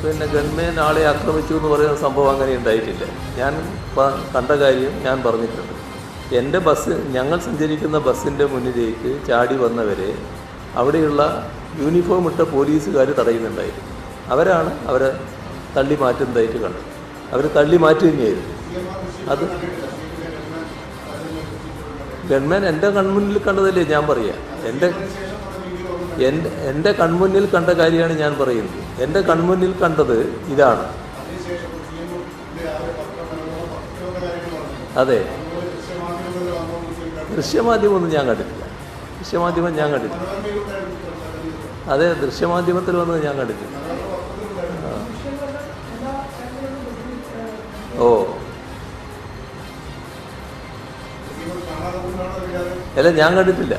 പിന്നെ ഗൺമാൻ ആളെ ആക്രമിച്ചു എന്ന് പറയുന്ന സംഭവം അങ്ങനെ ഉണ്ടായിട്ടില്ല. ഞാൻ കണ്ട കാര്യം ഞാൻ പറഞ്ഞിട്ടുണ്ട്. എൻ്റെ ഞങ്ങൾ സഞ്ചരിക്കുന്ന ബസ്സിൻ്റെ മുന്നിലേക്ക് ചാടി വന്നവരെ അവിടെയുള്ള യൂണിഫോം ഇട്ട പോലീസുകാർ തടയുന്നുണ്ടായിരുന്നു. അവരാണ് അവരെ തള്ളി മാറ്റുന്നതായിട്ട് കണ്ടത്. അവർ തള്ളി മാറ്റുകയായിരുന്നു. അത് ഗൺമാൻ എൻ്റെ കൺമുന്നിൽ കണ്ടതല്ലേ ഞാൻ പറയാം. എൻ്റെ കൺമുന്നിൽ കണ്ട കാര്യമാണ് ഞാൻ പറയുന്നത്. എൻ്റെ കൺമുന്നിൽ കണ്ടത് ഇതാണ്. അതെ, ദൃശ്യമാധ്യമമൊന്നും ഞാൻ കണ്ടിട്ടില്ല. ദൃശ്യമാധ്യമം ഞാൻ കണ്ടിട്ടില്ല. അതെ, ദൃശ്യമാധ്യമത്തിൽ വന്നത് ഞാൻ കണ്ടിട്ടില്ല. ഓ അല്ല, ഞാൻ കണ്ടിട്ടില്ല.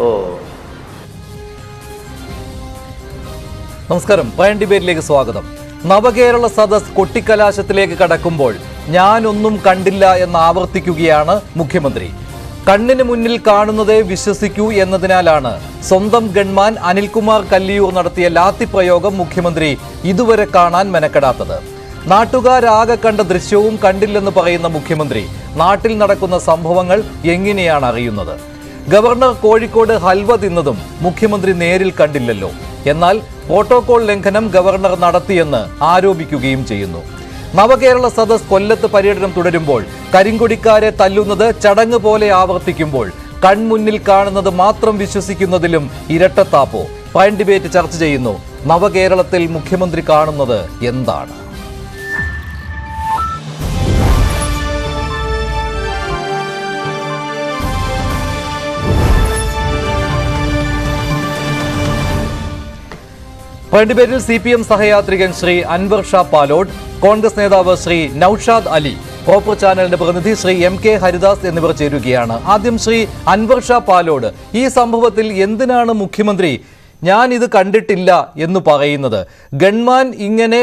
ഓ, നമസ്കാരം. പയൻ ഡിബേറ്റിലേക്ക് സ്വാഗതം. നവകേരള സദസ് കൊട്ടിക്കലാശത്തിലേക്ക് കടക്കുമ്പോൾ ഞാനൊന്നും കണ്ടില്ല എന്ന് ആവർത്തിക്കുകയാണ് മുഖ്യമന്ത്രി. കണ്ണിന് മുന്നിൽ കാണുന്നതേ വിശ്വസിക്കൂ എന്നതിനാലാണ് സ്വന്തം ഗൺമാൻ അനിൽകുമാർ കല്ലിയൂർ നടത്തിയ ലാത്തി പ്രയോഗം മുഖ്യമന്ത്രി ഇതുവരെ കാണാൻ മെനക്കെടാത്തത്. നാട്ടുകാരാകെ കണ്ട ദൃശ്യവും കണ്ടില്ലെന്ന് പറയുന്ന മുഖ്യമന്ത്രി നാട്ടിൽ നടക്കുന്ന സംഭവങ്ങൾ എങ്ങനെയാണ് അറിയുന്നത്? ഗവർണർ കോഴിക്കോട് ഹൽവ തിന്നതും മുഖ്യമന്ത്രി നേരിൽ കണ്ടില്ലല്ലോ. എന്നാൽ പ്രോട്ടോകോൾ ലംഘനം ഗവർണർ നടത്തിയെന്ന് ആരോപിക്കുകയും ചെയ്യുന്നു. നവകേരള സദസ് കൊല്ലത്ത് പര്യടനം തുടരുമ്പോൾ കരിങ്കൊടിക്കാരെ തല്ലുന്നത് ചടങ്ങ് പോലെ ആവർത്തിക്കുമ്പോൾ കൺമുന്നിൽ കാണുന്നത് മാത്രം വിശ്വസിക്കുന്നതിലും ഇരട്ടത്താപ്പോ? പയൻ ഡിബേറ്റ് ചർച്ച ചെയ്യുന്നു. നവകേരളത്തിൽ മുഖ്യമന്ത്രി കാണുന്നത് എന്താണ്? പയൻ ഡിബേറ്റിൽ CPM സഹയാത്രികൻ ശ്രീ അൻവർ ഷാ പാലോട്, കോൺഗ്രസ് നേതാവ് ശ്രീ നൌഷാദ് അലി, കോപ്പർ ചാനലിന്റെ പ്രതിനിധി ശ്രീ MK ഹരിദാസ് എന്നിവർ ചേരുകയാണ്. ആദ്യം ശ്രീ അൻവർ ഷാ പാലോട്, ഈ സംഭവത്തിൽ എന്തിനാണ് മുഖ്യമന്ത്രി ഞാൻ ഇത് കണ്ടിട്ടില്ല എന്ന് പറയുന്നത്? ഗൺമാൻ ഇങ്ങനെ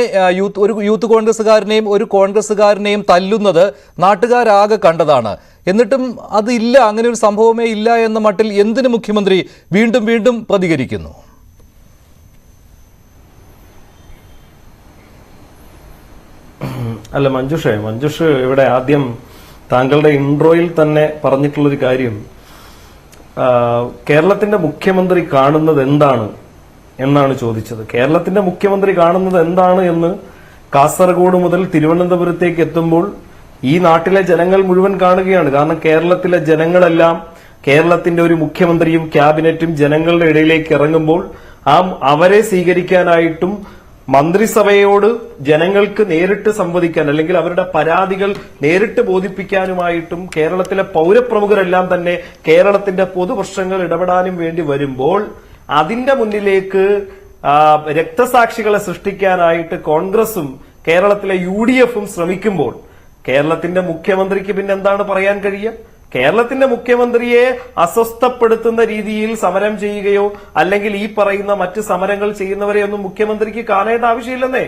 ഒരു യൂത്ത് കോൺഗ്രസ്സുകാരനെയും ഒരു കോൺഗ്രസ്സുകാരനെയും തല്ലുന്നത് നാട്ടുകാരാകെ കണ്ടതാണ്. എന്നിട്ടും അതില്ല, അങ്ങനെ ഒരു സംഭവമേ ഇല്ല എന്ന മട്ടിൽ എന്തിന് മുഖ്യമന്ത്രി വീണ്ടും വീണ്ടും പ്രതികരിക്കുന്നു? അല്ല മഞ്ജുഷ് ഇവിടെ ആദ്യം താങ്കളുടെ ഇൻട്രോയിൽ തന്നെ പറഞ്ഞിട്ടുള്ളൊരു കാര്യം, കേരളത്തിന്റെ മുഖ്യമന്ത്രി കാണുന്നത് എന്താണ് എന്നാണ് ചോദിച്ചത്. കേരളത്തിന്റെ മുഖ്യമന്ത്രി കാണുന്നത് എന്താണ് എന്ന് കാസർഗോഡ് മുതൽ തിരുവനന്തപുരത്തേക്ക് എത്തുമ്പോൾ ഈ നാട്ടിലെ ജനങ്ങൾ മുഴുവൻ കാണുകയാണ്. കാരണം കേരളത്തിലെ ജനങ്ങളെല്ലാം കേരളത്തിന്റെ ഒരു മുഖ്യമന്ത്രിയും ക്യാബിനറ്റും ജനങ്ങളുടെ ഇടയിലേക്ക് ഇറങ്ങുമ്പോൾ അവരെ സ്വീകരിക്കാനായിട്ടും മന്ത്രിസഭയോട് ജനങ്ങൾക്ക് നേരിട്ട് സംവദിക്കാൻ അല്ലെങ്കിൽ അവരുടെ പരാതികൾ നേരിട്ട് ബോധിപ്പിക്കാനുമായിട്ടും കേരളത്തിലെ പൗരപ്രമുഖരെല്ലാം തന്നെ കേരളത്തിന്റെ പൊതുപ്രശ്നങ്ങൾ ഇടപെടാനും വേണ്ടി വരുമ്പോൾ അതിന്റെ മുന്നിലേക്ക് രക്തസാക്ഷികളെ സൃഷ്ടിക്കാനായിട്ട് കോൺഗ്രസും കേരളത്തിലെ UDFും ശ്രമിക്കുമ്പോൾ കേരളത്തിന്റെ മുഖ്യമന്ത്രിക്ക് പിന്നെ എന്താണ് പറയാൻ കഴിയുക? കേരളത്തിന്റെ മുഖ്യമന്ത്രിയെ അസ്വസ്ഥപ്പെടുത്തുന്ന രീതിയിൽ സമരം ചെയ്യുകയോ അല്ലെങ്കിൽ ഈ പറയുന്ന മറ്റ് സമരങ്ങൾ ചെയ്യുന്നവരെയൊന്നും മുഖ്യമന്ത്രിക്ക് കാണേണ്ട ആവശ്യമില്ലെന്നേ.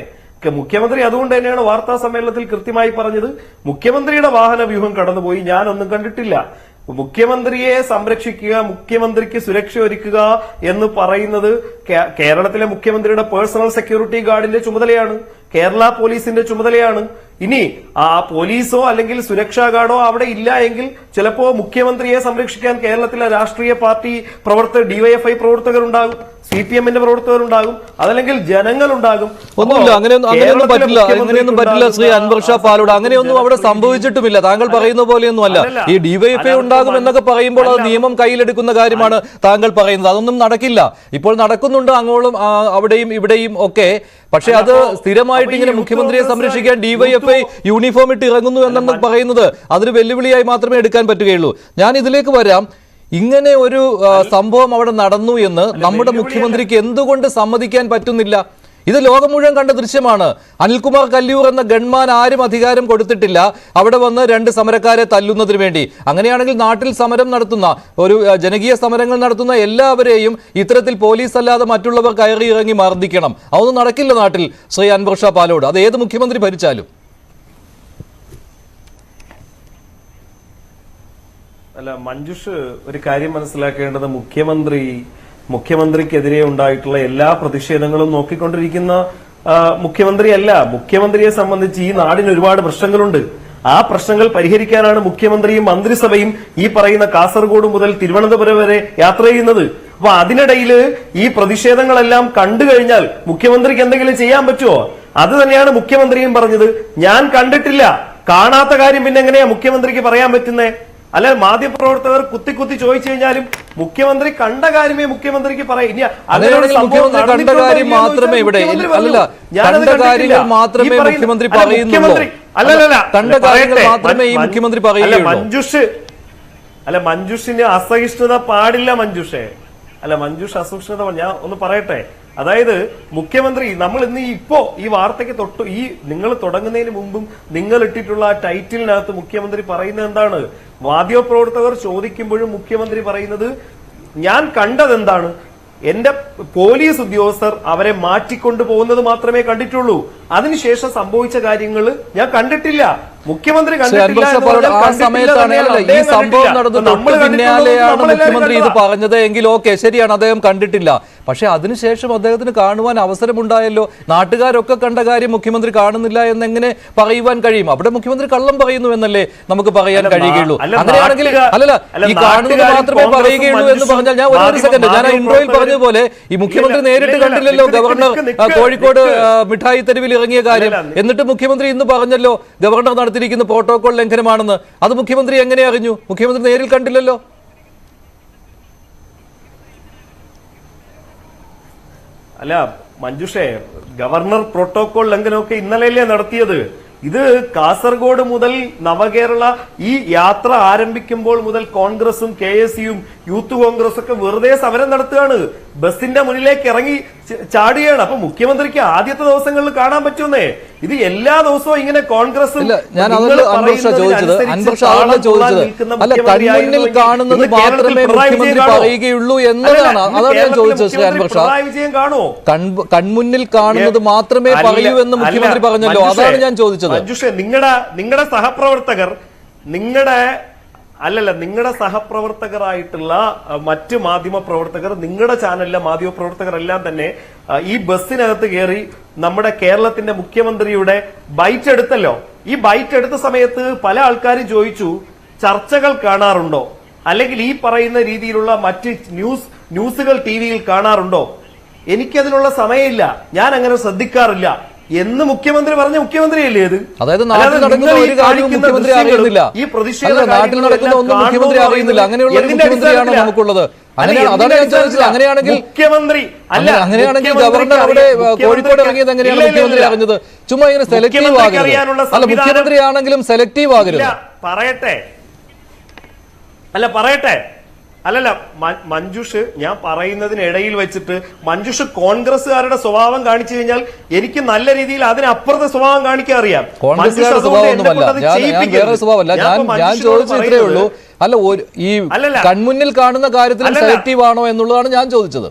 മുഖ്യമന്ത്രി അതുകൊണ്ട് തന്നെയാണ് വാർത്താ സമ്മേളനത്തിൽ കൃത്യമായി പറഞ്ഞത്, മുഖ്യമന്ത്രിയുടെ വാഹന വ്യൂഹം കടന്നുപോയി, ഞാനൊന്നും കണ്ടിട്ടില്ല. മുഖ്യമന്ത്രിയെ സംരക്ഷിക്കുക, മുഖ്യമന്ത്രിക്ക് സുരക്ഷ ഒരുക്കുക എന്ന് പറയുന്നത് കേരളത്തിലെ മുഖ്യമന്ത്രിയുടെ പേഴ്സണൽ സെക്യൂരിറ്റി ഗാർഡിന്റെ ചുമതലയാണ്, കേരള പോലീസിന്റെ ചുമതലയാണ്. ഇനി ആ പോലീസോ അല്ലെങ്കിൽ സുരക്ഷാ ഗാർഡോ അവിടെ ഇല്ല എങ്കിൽ ചിലപ്പോ മുഖ്യമന്ത്രിയെ സംരക്ഷിക്കാൻ കേരളത്തിലെ രാഷ്ട്രീയ പാർട്ടി പ്രവർത്തകർ, DYFI പ്രവർത്തകരുണ്ടാകും, CPMന്റെ പ്രവർത്തകരുണ്ടാകും, അതല്ലെങ്കിൽ ജനങ്ങളുണ്ടാകും. ഒന്നുമില്ല, അങ്ങനെയൊന്നും പറ്റില്ല ശ്രീ അൻവർ ഷാ പാലോട്. അങ്ങനെയൊന്നും അവിടെ സംഭവിച്ചിട്ടുമില്ല. താങ്കൾ പറയുന്ന പോലെയൊന്നും അല്ല. ഈ DYFI ഉണ്ടാകും എന്നൊക്കെ പറയുമ്പോൾ അത് നിയമം കയ്യിലെടുക്കുന്ന കാര്യമാണ് താങ്കൾ പറയുന്നത്. അതൊന്നും നടക്കില്ല. ഇപ്പോൾ നടക്കുന്നുണ്ട് അങ്ങോളം അവിടെയും ഇവിടെയും ഒക്കെ. പക്ഷെ അത് സ്ഥിരമായിട്ട് ഇങ്ങനെ മുഖ്യമന്ത്രിയെ സംരക്ഷിക്കാൻ DYFI യൂണിഫോം ഇട്ട് ഇറങ്ങുന്നു എന്നു പറയുന്നത് അതൊരു വെല്ലുവിളിയായി മാത്രമേ എടുക്കാൻ പറ്റുകയുള്ളൂ. ഞാൻ ഇതിലേക്ക് വരാം. ഇങ്ങനെ ഒരു സംഭവം അവിടെ നടന്നു എന്ന് നമ്മുടെ മുഖ്യമന്ത്രിക്ക് എന്തുകൊണ്ട് സമ്മതിക്കാൻ പറ്റുന്നില്ല? ഇത് ലോകം മുഴുവൻ കണ്ട ദൃശ്യമാണ്. അനിൽകുമാർ കല്ലിയൂർ എന്ന ഗൺമാൻ ആരും അധികാരം കൊടുത്തിട്ടില്ല അവിടെ വന്ന് രണ്ട് സമരക്കാരെ തല്ലുന്നതിന് വേണ്ടി. അങ്ങനെയാണെങ്കിൽ നാട്ടിൽ സമരം നടത്തുന്ന ഒരു ജനകീയ സമരങ്ങൾ നടത്തുന്ന എല്ലാവരെയും ഇത്തരത്തിൽ പോലീസ് അല്ലാതെ മറ്റുള്ളവർ കയറി ഇറങ്ങി മർദ്ദിക്കണം. അതൊന്നും നടക്കില്ല നാട്ടിൽ ശ്രീ അൻവർ ഷാ പാലോട്. അത് ഏത് മുഖ്യമന്ത്രി ഭരിച്ചാലും. അല്ല മഞ്ജുഷ്, ഒരു കാര്യം മനസ്സിലാക്കേണ്ടത്, മുഖ്യമന്ത്രിക്കെതിരെ ഉണ്ടായിട്ടുള്ള എല്ലാ പ്രതിഷേധങ്ങളും നോക്കിക്കൊണ്ടിരിക്കുന്ന മുഖ്യമന്ത്രിയല്ല. മുഖ്യമന്ത്രിയെ സംബന്ധിച്ച് ഈ നാടിന് ഒരുപാട് പ്രശ്നങ്ങളുണ്ട്. ആ പ്രശ്നങ്ങൾ പരിഹരിക്കാനാണ് മുഖ്യമന്ത്രിയും മന്ത്രിസഭയും ഈ പറയുന്ന കാസർഗോഡ് മുതൽ തിരുവനന്തപുരം വരെ യാത്ര ചെയ്യുന്നത്. അപ്പൊ അതിനിടയിൽ ഈ പ്രതിഷേധങ്ങളെല്ലാം കണ്ടു കഴിഞ്ഞാൽ മുഖ്യമന്ത്രിക്ക് എന്തെങ്കിലും ചെയ്യാൻ പറ്റുമോ? അത് തന്നെയാണ് മുഖ്യമന്ത്രിയും പറഞ്ഞത്. ഞാൻ കണ്ടിട്ടില്ല. കാണാത്ത കാര്യം പിന്നെ എങ്ങനെയാ മുഖ്യമന്ത്രിക്ക് പറയാൻ പറ്റുന്നേ? അല്ല, മാധ്യമപ്രവർത്തകർ കുത്തി കുത്തി ചോദിച്ചു കഴിഞ്ഞാലും മുഖ്യമന്ത്രി കണ്ട കാര്യമേ മുഖ്യമന്ത്രിക്ക് പറയാം. ഇനി കണ്ട കാര്യം മാത്രമേ ഇവിടെ അല്ല, കണ്ട കാര്യങ്ങൾ മാത്രമേ മുഖ്യമന്ത്രി പറയുന്നുള്ളൂ. അല്ലല്ല, കണ്ട കാര്യങ്ങൾ മാത്രമേ ഈ മുഖ്യമന്ത്രി പറയുള്ളൂ. മഞ്ജുഷിന് അസഹിഷ്ണുത പാടില്ല. മഞ്ജുഷ് അസഹിഷ്ണുത. ഞാൻ ഒന്ന് പറയട്ടെ. അതായത് മുഖ്യമന്ത്രി, നമ്മൾ ഇന്ന് ഇപ്പോ ഈ വാർത്തയ്ക്ക് തൊട്ട് ഈ നിങ്ങൾ തുടങ്ങുന്നതിന് മുമ്പും നിങ്ങൾ ഇട്ടിട്ടുള്ള ആ ടൈറ്റിലിനകത്ത് മുഖ്യമന്ത്രി പറയുന്നത് എന്താണ്? മാധ്യമപ്രവർത്തകർ ചോദിക്കുമ്പോഴും മുഖ്യമന്ത്രി പറയുന്നത് ഞാൻ കണ്ടത് എന്താണ്? എന്റെ പോലീസ് ഉദ്യോഗസ്ഥർ അവരെ മാറ്റിക്കൊണ്ടു പോകുന്നത് മാത്രമേ കണ്ടിട്ടുള്ളൂ. അതിനുശേഷം സംഭവിച്ച കാര്യങ്ങൾ ഞാൻ കണ്ടിട്ടില്ല. മുഖ്യമന്ത്രി കണ്ടിട്ടില്ല. ആ സമയത്താണല്ലോ ഈ സംഭവം നടന്നത്. തൊട്ട് പിന്നാലെയാണ് മുഖ്യമന്ത്രി ഇത് പറഞ്ഞത് എങ്കിൽ ഓക്കെ, ശരിയാണ്, അദ്ദേഹം കണ്ടിട്ടില്ല. പക്ഷെ അതിനുശേഷം അദ്ദേഹത്തിന് കാണുവാൻ അവസരമുണ്ടായല്ലോ. നാട്ടുകാരൊക്കെ കണ്ട കാര്യം മുഖ്യമന്ത്രി കാണുന്നില്ല എന്നെങ്ങനെ പറയുവാൻ കഴിയും? അവിടെ മുഖ്യമന്ത്രി കള്ളം പറയുന്നു എന്നല്ലേ നമുക്ക് പറയാൻ കഴിയുകയുള്ളൂ. അങ്ങനെയാണെങ്കിൽ അല്ലല്ല, ഈ കാണുന്നത് മാത്രമേ പറയുകയുള്ളൂ എന്ന് പറഞ്ഞാൽ ഞാൻ ഒരു സെക്കൻഡ്, ഞാൻ ഇൻട്രോയിൽ പറഞ്ഞതുപോലെ ഈ മുഖ്യമന്ത്രി നേരിട്ട് കണ്ടില്ലല്ലോ ഗവർണർ കോഴിക്കോട് മിഠായി തെരുവിൽ ഇറങ്ങിയ കാര്യം. എന്നിട്ട് മുഖ്യമന്ത്രി ഇന്ന് പറഞ്ഞല്ലോ ഗവർണർ നടത്തിയിരിക്കുന്ന പ്രോട്ടോകോൾ ലംഘനമാണെന്ന്. അത് മുഖ്യമന്ത്രി എങ്ങനെ അറിഞ്ഞു? മുഖ്യമന്ത്രി നേരിൽ കണ്ടില്ലല്ലോ. അല്ല മഞ്ജുഷേ, ഗവർണർ പ്രോട്ടോകോൾ ലംഘനമൊക്കെ ഇന്നലെയല്ലേ നടത്തിയത്? ഇത് കാസർഗോഡ് മുതൽ നവകേരള ഈ യാത്ര ആരംഭിക്കുമ്പോൾ മുതൽ കോൺഗ്രസും KSUം യൂത്ത് കോൺഗ്രസ് ഒക്കെ വെറുതെ സമരം നടത്തുകയാണ്. ബസിന്റെ മുന്നിലേക്ക് ഇറങ്ങി ചാടുകയാണ്. അപ്പൊ മുഖ്യമന്ത്രിക്ക് ആദ്യത്തെ ദിവസങ്ങളിൽ കാണാൻ പറ്റുന്നേ. ഇത് എല്ലാ ദിവസവും ഇങ്ങനെ കോൺഗ്രസും കൺമുന്നിൽ കാണുന്നത് മാത്രമേ മുഖ്യമന്ത്രി പറയുകയുള്ളൂ എന്നതാണ്. അതാണ് ഞാൻ ചോദിച്ചത്. ശ്രീ അൻവർ ഷാ, കൺമുന്നിൽ കാണുന്നത് മാത്രമേ പറയൂ എന്ന് മുഖ്യമന്ത്രി പറഞ്ഞല്ലോ. അതാണ് ഞാൻ ചോദിച്ചത്. മഞ്ജുഷേ, നിങ്ങളുടെ സഹപ്രവർത്തകർ നിങ്ങളുടെ സഹപ്രവർത്തകരായിട്ടുള്ള മറ്റ് മാധ്യമ പ്രവർത്തകർ, നിങ്ങളുടെ ചാനലിലെ മാധ്യമ പ്രവർത്തകർ എല്ലാം തന്നെ ഈ ബസ്സിനകത്ത് കയറി നമ്മുടെ കേരളത്തിന്റെ മുഖ്യമന്ത്രിയുടെ ബൈറ്റ് എടുത്തല്ലോ. ഈ ബൈറ്റ് എടുത്ത സമയത്ത് പല ആൾക്കാരും ചോദിച്ചു, ചർച്ചകൾ കാണാറുണ്ടോ, അല്ലെങ്കിൽ ഈ പറയുന്ന രീതിയിലുള്ള മറ്റ് ന്യൂസുകൾ ടിവിയിൽ കാണാറുണ്ടോ? എനിക്കതിനുള്ള സമയമില്ല, ഞാൻ അങ്ങനെ ശ്രദ്ധിക്കാറില്ല എന്ന് മുഖ്യമന്ത്രി പറഞ്ഞ മുഖ്യമന്ത്രിയല്ലേ ഇത്? അതായത് നാട്ടിൽ നടക്കുന്ന ഒരു കാര്യവും മുഖ്യമന്ത്രി അറിയുന്നില്ല. ഈ പ്രതിഷേധ നാട്ടിൽ നടക്കുന്ന ഒന്നും മുഖ്യമന്ത്രി അറിയുന്നില്ല. അങ്ങനെയുള്ള മുഖ്യമന്ത്രിയാണോ നമുക്കുള്ളത്? അതാണ് ഞാൻ ചോദിച്ചത്. അങ്ങനെയാണെങ്കിൽ മുഖ്യമന്ത്രി അങ്ങനെയാണെങ്കിൽ ഗവർണർ അവിടെ കോഴിക്കോട് ഇറങ്ങിയത് എങ്ങനെയാണ് മുഖ്യമന്ത്രി അറിഞ്ഞത്? ചുമ്മാ ഇങ്ങനെ സെലക്റ്റീവ് ആകരുത്. അല്ല, മുഖ്യമന്ത്രി ആണെങ്കിലും സെലക്റ്റീവ് ആകരുത്. പറയട്ടെ. അല്ലല്ല മഞ്ജുഷ്, ഞാൻ പറയുന്നതിനിടയിൽ വെച്ചിട്ട് മഞ്ജുഷ് കോൺഗ്രസ്സുകാരുടെ സ്വഭാവം കാണിച്ചു കഴിഞ്ഞാൽ എനിക്ക് നല്ല രീതിയിൽ അതിനപ്പുറത്തെ സ്വഭാവം കാണിക്കാൻ അറിയാം. കോൺഗ്രസ്സുകാരുടെ സ്വഭാവമൊന്നുമല്ല, ഞാൻ വേറെ സ്വഭാവമല്ല. ഞാൻ ചോദിച്ചത് ഇത്രയേ ഉള്ളൂ. അല്ല, ഈ കൺമുന്നിൽ കാണുന്ന കാര്യത്തിൽ സെലക്റ്റീവ് ആണോ എന്നുള്ളതാണ് ഞാൻ ചോദിച്ചത്.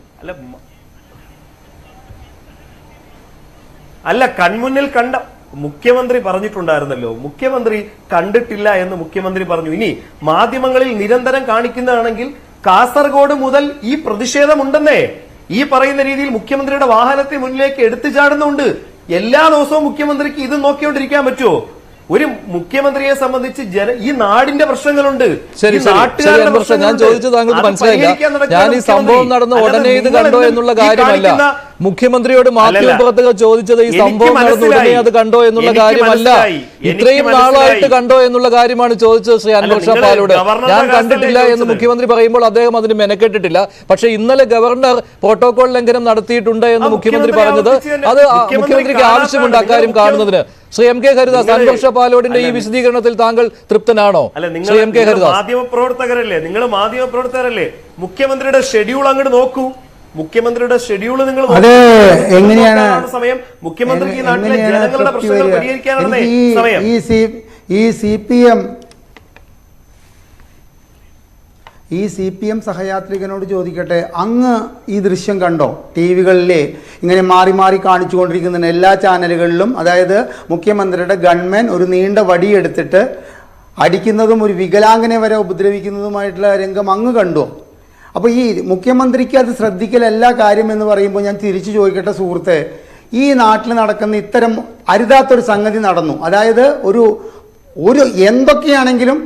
അല്ല, കൺമുന്നിൽ കണ്ട മുഖ്യമന്ത്രി പറഞ്ഞിട്ടുണ്ടായിരുന്നല്ലോ, മുഖ്യമന്ത്രി കണ്ടിട്ടില്ല എന്ന് മുഖ്യമന്ത്രി പറഞ്ഞു. ഇനി മാധ്യമങ്ങളിൽ നിരന്തരം കാണിക്കുന്നതാണെങ്കിൽ കാസർഗോഡ് മുതൽ ഈ പ്രതിഷേധമുണ്ടെന്നേ. ഈ പറയുന്ന രീതിയിൽ മുഖ്യമന്ത്രിയുടെ വാഹനത്തെ മുന്നിലേക്ക് എടുത്തു ചാടുന്നുണ്ട്. എല്ലാ ദിവസവും മുഖ്യമന്ത്രിക്ക് ഇത് നോക്കിക്കൊണ്ടിരിക്കാൻ പറ്റുമോ? ഒരു മുഖ്യമന്ത്രിയെ സംബന്ധിച്ച് ഈ നാടിന്റെ പ്രശ്നങ്ങളുണ്ട്. ഞാൻ ചോദിച്ചത് താങ്കൾക്ക് മനസ്സിലായില്ല. ഞാൻ ഈ സംഭവം നടന്ന ഉടനെ ഇത് കണ്ടോ എന്നുള്ള കാര്യമല്ല. മുഖ്യമന്ത്രിയോട് മാധ്യമപ്രവർത്തകർ ചോദിച്ചത് ഈ സംഭവം നടന്ന ഉടനെ അത് കണ്ടോ എന്നുള്ള കാര്യമല്ല, ഇത്രയും നാളായിട്ട് കണ്ടോ എന്നുള്ള കാര്യമാണ് ചോദിച്ചത് ശ്രീ അൻവർ ഷാ പാലോട്. ഞാൻ കണ്ടിട്ടില്ല എന്ന് മുഖ്യമന്ത്രി പറയുമ്പോൾ അദ്ദേഹം അതിന് മെനക്കെട്ടിട്ടില്ല. പക്ഷെ ഇന്നലെ ഗവർണർ പ്രോട്ടോകോൾ ലംഘനം നടത്തിയിട്ടുണ്ട് എന്ന് മുഖ്യമന്ത്രി പറഞ്ഞത് അത് മുഖ്യമന്ത്രിക്ക് ആവശ്യമുണ്ട് അക്കാര്യം കാണുന്നതിന്. ശ്രീ MK ഹരിദാസ്, അൻവർ ഷാ പാലോടിന്റെ ഈ വിശദീകരണത്തിൽ താങ്കൾ തൃപ്തനാണോ? ശ്രീ MK ഹരിദാസ്, നിങ്ങൾ മാധ്യമപ്രവർത്തകരല്ലേ, മുഖ്യമന്ത്രിയുടെ ഷെഡ്യൂൾ അങ്ങോട്ട് നോക്കൂ. മുഖ്യമന്ത്രിയുടെ ഷെഡ്യൂൾ നിങ്ങൾ എങ്ങനെയാണ് സമയം? മുഖ്യമന്ത്രിക്ക് നാട്ടിലെ ജനങ്ങളുടെ പ്രശ്നങ്ങൾ പരിഹരിക്കാനാണ് സമയം. ഈ CPM സഹയാത്രികനോട് ചോദിക്കട്ടെ, അങ്ങ് ഈ ദൃശ്യം കണ്ടോ? ടിവികളിലെ ഇങ്ങനെ മാറി മാറി കാണിച്ചുകൊണ്ടിരിക്കുന്ന എല്ലാ ചാനലുകളിലും, അതായത് മുഖ്യമന്ത്രിയുടെ ഗൺമാൻ ഒരു നീണ്ട വടിയെടുത്തിട്ട് അടിക്കുന്നതും ഒരു വികലാംഗനെ വരെ ഉപദ്രവിക്കുന്നതുമായിട്ടുള്ള രംഗം അങ്ങ് കണ്ടോ? അപ്പോൾ ഈ മുഖ്യമന്ത്രിക്ക് അത് ശ്രദ്ധിക്കലല്ല കാര്യം എന്ന് പറയുമ്പോൾ ഞാൻ തിരിച്ചു ചോദിക്കട്ടെ സുഹൃത്തെ, ഈ നാട്ടിൽ നടക്കുന്ന ഇത്തരം അരുതാത്തൊരു സംഗതി നടന്നു. അതായത് ഒരു എന്തൊക്കെയാണെങ്കിലും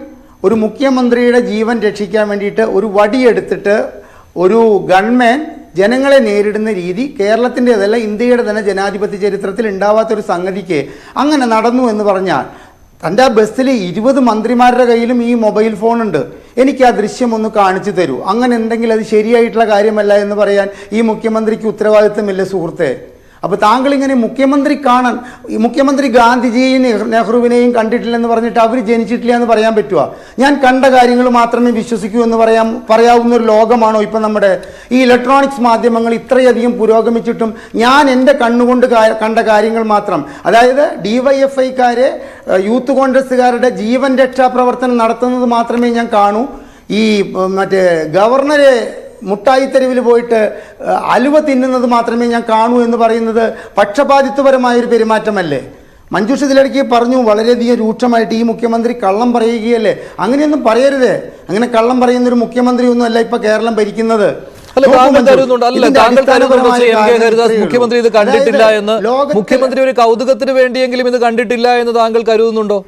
ഒരു മുഖ്യമന്ത്രിയുടെ ജീവൻ രക്ഷിക്കാൻ വേണ്ടിയിട്ട് ഒരു വടിയെടുത്തിട്ട് ഒരു ഗൺമാൻ ജനങ്ങളെ നേരിടുന്ന രീതി കേരളത്തിൻ്റെതല്ല ഇന്ത്യയുടെ തന്നെ ജനാധിപത്യ ചരിത്രത്തിൽ ഉണ്ടാവാത്തൊരു സംഗതിക്ക് അങ്ങനെ നടന്നു എന്ന് പറഞ്ഞാൽ, തൻ്റെ ആ ബസ്സിൽ 20 മന്ത്രിമാരുടെ കയ്യിലും ഈ മൊബൈൽ ഫോണുണ്ട്, എനിക്ക് ആ ദൃശ്യം ഒന്ന് കാണിച്ചു തരൂ, അങ്ങനെ ഉണ്ടെങ്കിൽ അത് ശരിയായിട്ടുള്ള കാര്യമല്ല എന്ന് പറയാൻ ഈ മുഖ്യമന്ത്രിക്ക് ഉത്തരവാദിത്തമില്ല സുഹൃത്തെ. അപ്പോൾ താങ്കൾ ഇങ്ങനെ മുഖ്യമന്ത്രി ഗാന്ധിജിയെയും നെഹ്റുവിനെയും കണ്ടിട്ടില്ലെന്ന് പറഞ്ഞിട്ട് അവർ ജനിച്ചിട്ടില്ല എന്ന് പറയാൻ പറ്റുമോ? ഞാൻ കണ്ട കാര്യങ്ങൾ മാത്രമേ വിശ്വസിക്കൂ എന്ന് പറയാവുന്ന ഒരു ലോകമാണോ ഇപ്പം നമ്മുടെ? ഈ ഇലക്ട്രോണിക്സ് മാധ്യമങ്ങൾ ഇത്രയധികം പുരോഗമിച്ചിട്ടും ഞാൻ എൻ്റെ കണ്ണുകൊണ്ട് കണ്ട കാര്യങ്ങൾ മാത്രം, അതായത് DYFIക്കാരെ യൂത്ത് കോൺഗ്രസ്സുകാരുടെ ജീവൻ രക്ഷാ പ്രവർത്തനം നടത്തുന്നത് മാത്രമേ ഞാൻ കാണൂ. ഈ മറ്റേ ഗവർണറെ മുട്ടായി തെരുവിൽ പോയിട്ട് അലുവ തിന്നുന്നത് മാത്രമേ ഞാൻ കാണൂ എന്ന് പറയുന്നത് പക്ഷപാതിത്വപരമായൊരു പെരുമാറ്റമല്ലേ? മഞ്ജുഷ ഇതിലിടയ്ക്ക് പറഞ്ഞു വളരെയധികം രൂക്ഷമായിട്ട് ഈ മുഖ്യമന്ത്രി കള്ളം പറയുകയല്ലേ. അങ്ങനെയൊന്നും പറയരുതേ. അങ്ങനെ കള്ളം പറയുന്നൊരു മുഖ്യമന്ത്രി ഒന്നും അല്ല ഇപ്പൊ കേരളം ഭരിക്കുന്നത്. മുഖ്യമന്ത്രി ഇത് കണ്ടിട്ടില്ല എന്ന്, മുഖ്യമന്ത്രി ഒരു കൗതുകത്തിന് വേണ്ടിയെങ്കിലും ഇത് കണ്ടിട്ടില്ല എന്ന് താങ്കൾ കരുതുന്നുണ്ടോ?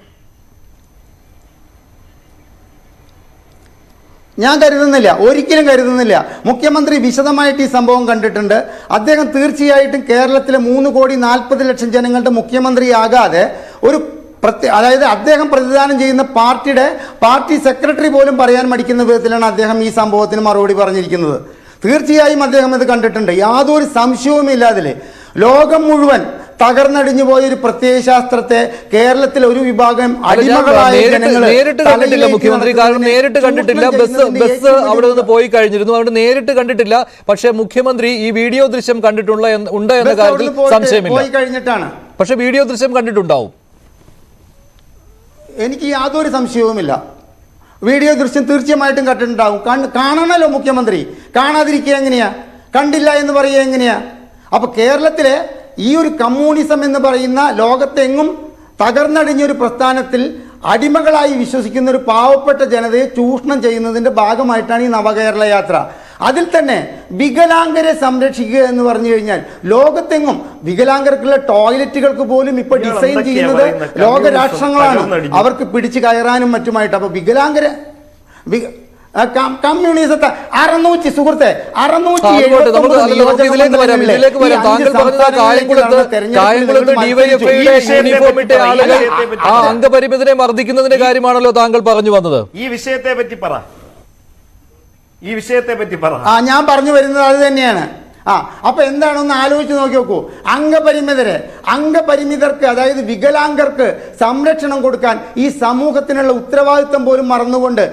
ഞാൻ കരുതുന്നില്ല, ഒരിക്കലും കരുതുന്നില്ല. മുഖ്യമന്ത്രി വിശദമായിട്ട് ഈ സംഭവം കണ്ടിട്ടുണ്ട്. അദ്ദേഹം തീർച്ചയായിട്ടും കേരളത്തിലെ 3,40,00,000 ജനങ്ങളുടെ മുഖ്യമന്ത്രിയാകാതെ അതായത് അദ്ദേഹം പ്രതിദാനം ചെയ്യുന്ന പാർട്ടി സെക്രട്ടറി പോലും പറയാൻ മടിക്കുന്ന വിധത്തിലാണ് അദ്ദേഹം ഈ സംഭവത്തിന് മറുപടി പറഞ്ഞിരിക്കുന്നത്. തീർച്ചയായും അദ്ദേഹം ഇത് കണ്ടിട്ടുണ്ട്, യാതൊരു സംശയവുമില്ലാതില്ലേ. ലോകം മുഴുവൻ തകർന്നടിഞ്ഞു പോയ ഒരു പ്രത്യയശാസ്ത്രത്തെ കേരളത്തിലെ ഒരു വിഭാഗം അടിമകളായ നേരിട്ട് കണ്ടിട്ടില്ല മുഖ്യമന്ത്രി. കാരണം നേരിട്ട് കണ്ടിട്ടില്ല, ബസ് അവിടെ നിന്ന് പോയി കഴിഞ്ഞിരുന്നു, അവിടെ നേരിട്ട് കണ്ടിട്ടില്ല. പക്ഷേ മുഖ്യമന്ത്രി ഈ വീഡിയോ ദൃശ്യം ഉണ്ട് എന്ന കാര്യത്തിൽ സംശയമില്ല. പോയി കഴിഞ്ഞിട്ടാണ്, പക്ഷെ വീഡിയോ ദൃശ്യം കണ്ടിട്ടുണ്ടാവും, എനിക്ക് യാതൊരു സംശയവുമില്ല. വീഡിയോ ദൃശ്യം തീർച്ചയായിട്ടും കണ്ടിട്ടുണ്ടാവും. കാണണമല്ലോ മുഖ്യമന്ത്രി, കാണാതിരിക്കുക എങ്ങനെയാ? കണ്ടില്ല എന്ന് പറയുക എങ്ങനെയാ? അപ്പൊ കേരളത്തിലെ ഈ ഒരു കമ്മ്യൂണിസം എന്ന് പറയുന്ന ലോകത്തെങ്ങും തകർന്നടിഞ്ഞൊരു പ്രസ്ഥാനത്തിൽ അടിമകളായി വിശ്വസിക്കുന്ന ഒരു പാവപ്പെട്ട ജനതയെ ചൂഷണം ചെയ്യുന്നതിന്റെ ഭാഗമായിട്ടാണ് ഈ നവകേരള യാത്ര. അതിൽ തന്നെ വികലാംഗരെ സംരക്ഷിക്കുക എന്ന് പറഞ്ഞു കഴിഞ്ഞാൽ ലോകത്തെങ്ങും വികലാംഗർക്കുള്ള ടോയ്ലറ്റുകൾക്ക് പോലും ഇപ്പൊ ഡിസൈൻ ചെയ്യുന്നത് ലോകരാഷ്ട്രങ്ങളാണ്, അവർക്ക് പിടിച്ചു കയറാനും മറ്റുമായിട്ട്. അപ്പൊ വികലാംഗരെ കമ്മ്യൂണിസത്തെ 600 സുഹൃത്തെ 670 അംഗപരിമിതരെ മർദ്ദിക്കുന്നതിന്റെ കാര്യമാണല്ലോ താങ്കൾ പറഞ്ഞു വന്നത്. ഈ വിഷയത്തെ പറ്റി പറ. ഞാൻ പറഞ്ഞു വരുന്നത് അത് തന്നെയാണ്. അപ്പൊ എന്താണെന്ന് ആലോചിച്ച് നോക്കി നോക്കൂ. അംഗപരിമിതർക്ക് അതായത് വികലാംഗർക്ക് സംരക്ഷണം കൊടുക്കാൻ ഈ സമൂഹത്തിനുള്ള ഉത്തരവാദിത്വം പോലും മറന്നുകൊണ്ട്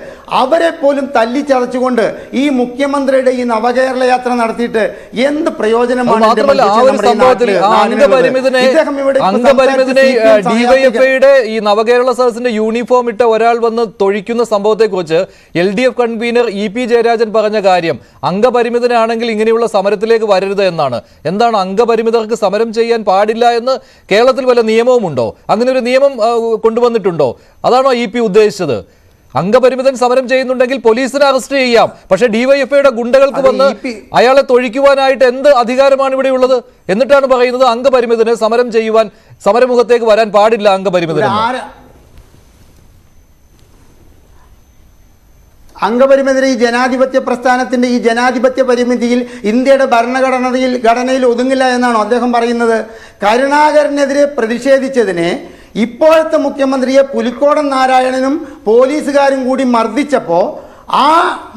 അവരെ പോലും തല്ലിച്ചതച്ചുകൊണ്ട് ഈ മുഖ്യമന്ത്രിയുടെ ഈ നവകേരള യാത്ര നടത്തിയിട്ട് എന്ത് പ്രയോജനമാണ്? അംഗപരിമിതനെ ഡിവൈഎഫ്ഐയുടെ ഈ നവകേരള സദസ്സിന്റെ യൂണിഫോം ഇട്ട ഒരാൾ വന്ന് തൊഴിക്കുന്ന സംഭവത്തെ കുറിച്ച് LDF കൺവീനർ EP ജയരാജൻ പറഞ്ഞ കാര്യം, അംഗപരിമിതനാണെങ്കിൽ ഇങ്ങനെയുള്ള സമരത്തിലേക്ക് വരരുത് എന്നാണ്. എന്താണ് അംഗപരിമിതർക്ക് സമരം ചെയ്യാൻ പാടില്ല എന്ന് കേരളത്തിൽ വല്ല നിയമവുമുണ്ടോ? അങ്ങനെ ഒരു നിയമം കൊണ്ടുവന്നിട്ടുണ്ടോ? അതാണോ EP ഉദ്ദേശിച്ചത്? അംഗപരിമിതൻ സമരം ചെയ്യുന്നുണ്ടെങ്കിൽ പോലീസിനെ അറസ്റ്റ് ചെയ്യാം, പക്ഷെ ഡിവൈഎഫ്ഐയുടെ ഗുണ്ടകൾക്ക് വന്ന് അയാളെ തൊഴിക്കുവാനായിട്ട് എന്ത് അധികാരമാണ് ഇവിടെ ഉള്ളത്? എന്നിട്ടാണ് പറയുന്നത് അംഗപരിമിതന് സമരം ചെയ്യുവാൻ, സമരമുഖത്തേക്ക് വരാൻ പാടില്ല അംഗപരിമിതൻ. അംഗപരിമിതരെ ഈ ജനാധിപത്യ പ്രസ്ഥാനത്തിന്റെ ഈ ജനാധിപത്യ പരിമിതിയിൽ ഇന്ത്യയുടെ ഘടനയിൽ ഒതുങ്ങില്ല എന്നാണോ അദ്ദേഹം പറയുന്നത്? കരുണാകരനെതിരെ പ്രതിഷേധിച്ചതിനെ ഇപ്പോഴത്തെ മുഖ്യമന്ത്രിയെ പുലിക്കോടൻ നാരായണനും പോലീസുകാരും കൂടി മർദ്ദിച്ചപ്പോൾ ആ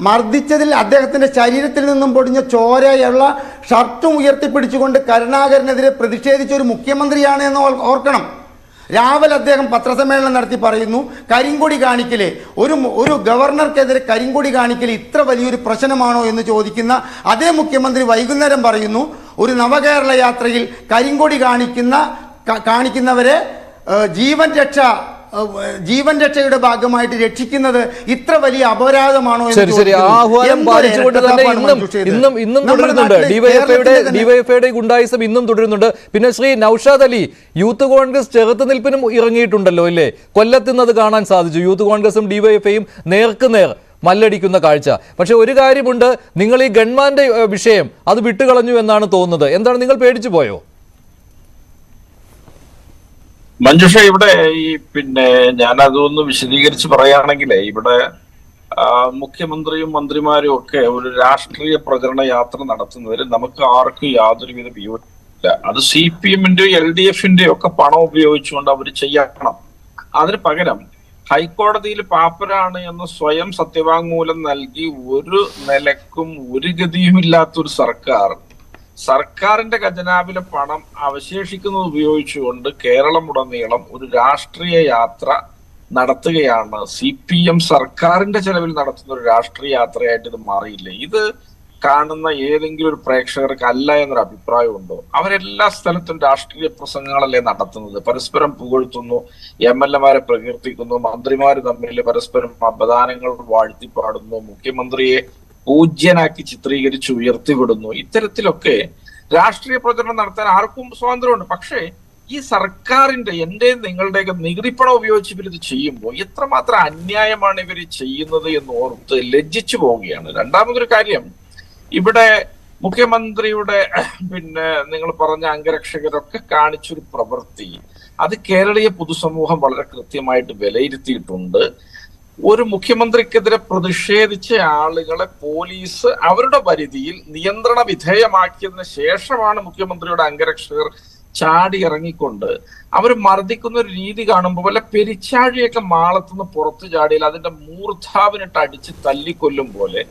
മർദ്ദിച്ചതിൽ അദ്ദേഹത്തിന്റെ ശരീരത്തിൽ നിന്നും പൊടിഞ്ഞ ചോരയുള്ള ഷർട്ടും ഉയർത്തിപ്പിടിച്ചുകൊണ്ട് കരുണാകരനെതിരെ പ്രതിഷേധിച്ച ഒരു മുഖ്യമന്ത്രിയാണ് എന്ന് ഓർക്കണം. രാവിലെ അദ്ദേഹം പത്രസമ്മേളനം നടത്തി പറയുന്നു കരിങ്കൊടി കാണിക്കലേ, ഒരു ഗവർണർക്കെതിരെ കരിങ്കൊടി കാണിക്കൽ ഇത്ര വലിയൊരു പ്രശ്നമാണോ എന്ന് ചോദിക്കുന്ന അതേ മുഖ്യമന്ത്രി വൈകുന്നേരം പറയുന്നു ഒരു നവകേരള യാത്രയിൽ കരിങ്കൊടി കാണിക്കുന്നവരെ ജീവൻ രക്ഷയുടെ ഭാഗമായിട്ട് രക്ഷിക്കുന്നത് ഇത്ര വലിയ അപരാധമാണോ എന്ന് ഡിവൈഎഫ്ഐയുടെ ഗുണ്ടായിസം ഇന്നും തുടരുന്നുണ്ട്. പിന്നെ ശ്രീ നൌഷാദ് അലി, യൂത്ത് കോൺഗ്രസ് ചെറുത്തുനിൽപ്പിനും ഇറങ്ങിയിട്ടുണ്ടല്ലോ അല്ലേ? കൊല്ലത്തുനിന്ന് അത് കാണാൻ സാധിച്ചു. യൂത്ത് കോൺഗ്രസും ഡിവൈഎഫ്ഐയും നേർക്കുനേർ മല്ലടിക്കുന്ന കാഴ്ച. പക്ഷെ ഒരു കാര്യമുണ്ട്, നിങ്ങൾ ഈ ഗൺമാന്റെ വിഷയം അത് വിട്ടുകളഞ്ഞു എന്നാണ് തോന്നുന്നത്. എന്താണ്, നിങ്ങൾ പേടിച്ചു പോയോ? മഞ്ജുഷ, ഇവിടെ ഞാൻ അതൊന്ന് വിശദീകരിച്ച് പറയുകയാണെങ്കിൽ, ഇവിടെ മുഖ്യമന്ത്രിയും മന്ത്രിമാരും ഒക്കെ ഒരു രാഷ്ട്രീയ പ്രചരണ യാത്ര നടത്തുന്നതിൽ നമുക്ക് ആർക്കും യാതൊരുവിധ വിയോജിപ്പില്ല. അത് CPM-ന്റെയോ LDF-ന്റെയോ ഒക്കെ പണം ഉപയോഗിച്ചുകൊണ്ട് അവർ ചെയ്യണം. അതിന് പകരം ഹൈക്കോടതിയിൽ പാപ്പരാണ് എന്ന് സ്വയം സത്യവാങ്മൂലം നൽകി ഒരു നിലക്കും ഒരു ഗതിയുമില്ലാത്തൊരു സർക്കാരിന്റെ ഖജനാവിലെ പണം അവശേഷിക്കുന്നത് ഉപയോഗിച്ചുകൊണ്ട് കേരളമുടനീളം ഒരു രാഷ്ട്രീയ യാത്ര നടത്തുകയാണ്. CPM സർക്കാരിന്റെ ചെലവിൽ നടത്തുന്ന ഒരു രാഷ്ട്രീയ യാത്രയായിട്ട് ഇത് മാറിയില്ലേ? ഇത് കാണുന്ന ഏതെങ്കിലും ഒരു പ്രേക്ഷകർക്ക് അല്ല എന്നൊരു അഭിപ്രായമുണ്ടോ? അവരെല്ലാ സ്ഥലത്തും രാഷ്ട്രീയ പ്രസംഗങ്ങളല്ലേ നടത്തുന്നത്. പരസ്പരം പുകഴ്ത്തുന്നു, MLA-മാരെ പ്രകീർത്തിക്കുന്നു, മന്ത്രിമാര് തമ്മിൽ പരസ്പരം അപദാനങ്ങൾ വാഴ്ത്തിപ്പാടുന്നു, മുഖ്യമന്ത്രിയെ പൂജ്യനാക്കി ചിത്രീകരിച്ച് ഉയർത്തിവിടുന്നു. ഇത്തരത്തിലൊക്കെ രാഷ്ട്രീയ പ്രചരണം നടത്താൻ ആർക്കും സ്വാതന്ത്ര്യമുണ്ട്. പക്ഷേ ഈ സർക്കാരിന്റെ എന്റെയും നിങ്ങളുടെയൊക്കെ നികുതിപ്പണം ഉപയോഗിച്ച് ഇവരിത് ചെയ്യുമ്പോൾ എത്രമാത്രം അന്യായമാണ് ഇവർ ചെയ്യുന്നത് എന്ന് ഓർത്ത് ലജ്ജിച്ചു പോവുകയാണ്. രണ്ടാമതൊരു കാര്യം, ഇവിടെ മുഖ്യമന്ത്രിയുടെ നിങ്ങൾ പറഞ്ഞ അംഗരക്ഷകരൊക്കെ കാണിച്ചൊരു പ്രവൃത്തി, അത് കേരളീയ പൊതുസമൂഹം വളരെ കൃത്യമായിട്ട് വിലയിരുത്തിയിട്ടുണ്ട്. ഒരു മുഖ്യമന്ത്രിക്കെതിരെ പ്രതിഷേധിച്ച ആളുകളെ പോലീസ് അവരുടെ പരിധിയിൽ നിയന്ത്രണ വിധേയമാക്കിയതിനു ശേഷമാണ് മുഖ്യമന്ത്രിയുടെ അംഗരക്ഷകർ ചാടി ഇറങ്ങിക്കൊണ്ട് അവർ മർദ്ദിക്കുന്ന ഒരു രീതി കാണുമ്പോൾ വല്ല പെരിച്ചാഴിയൊക്കെ മാളത്തുനിന്ന് പുറത്തു ചാടിയാൽ അതിന്റെ മൂർധാവിനിട്ട് അടിച്ച് തല്ലിക്കൊല്ലും പോലെ,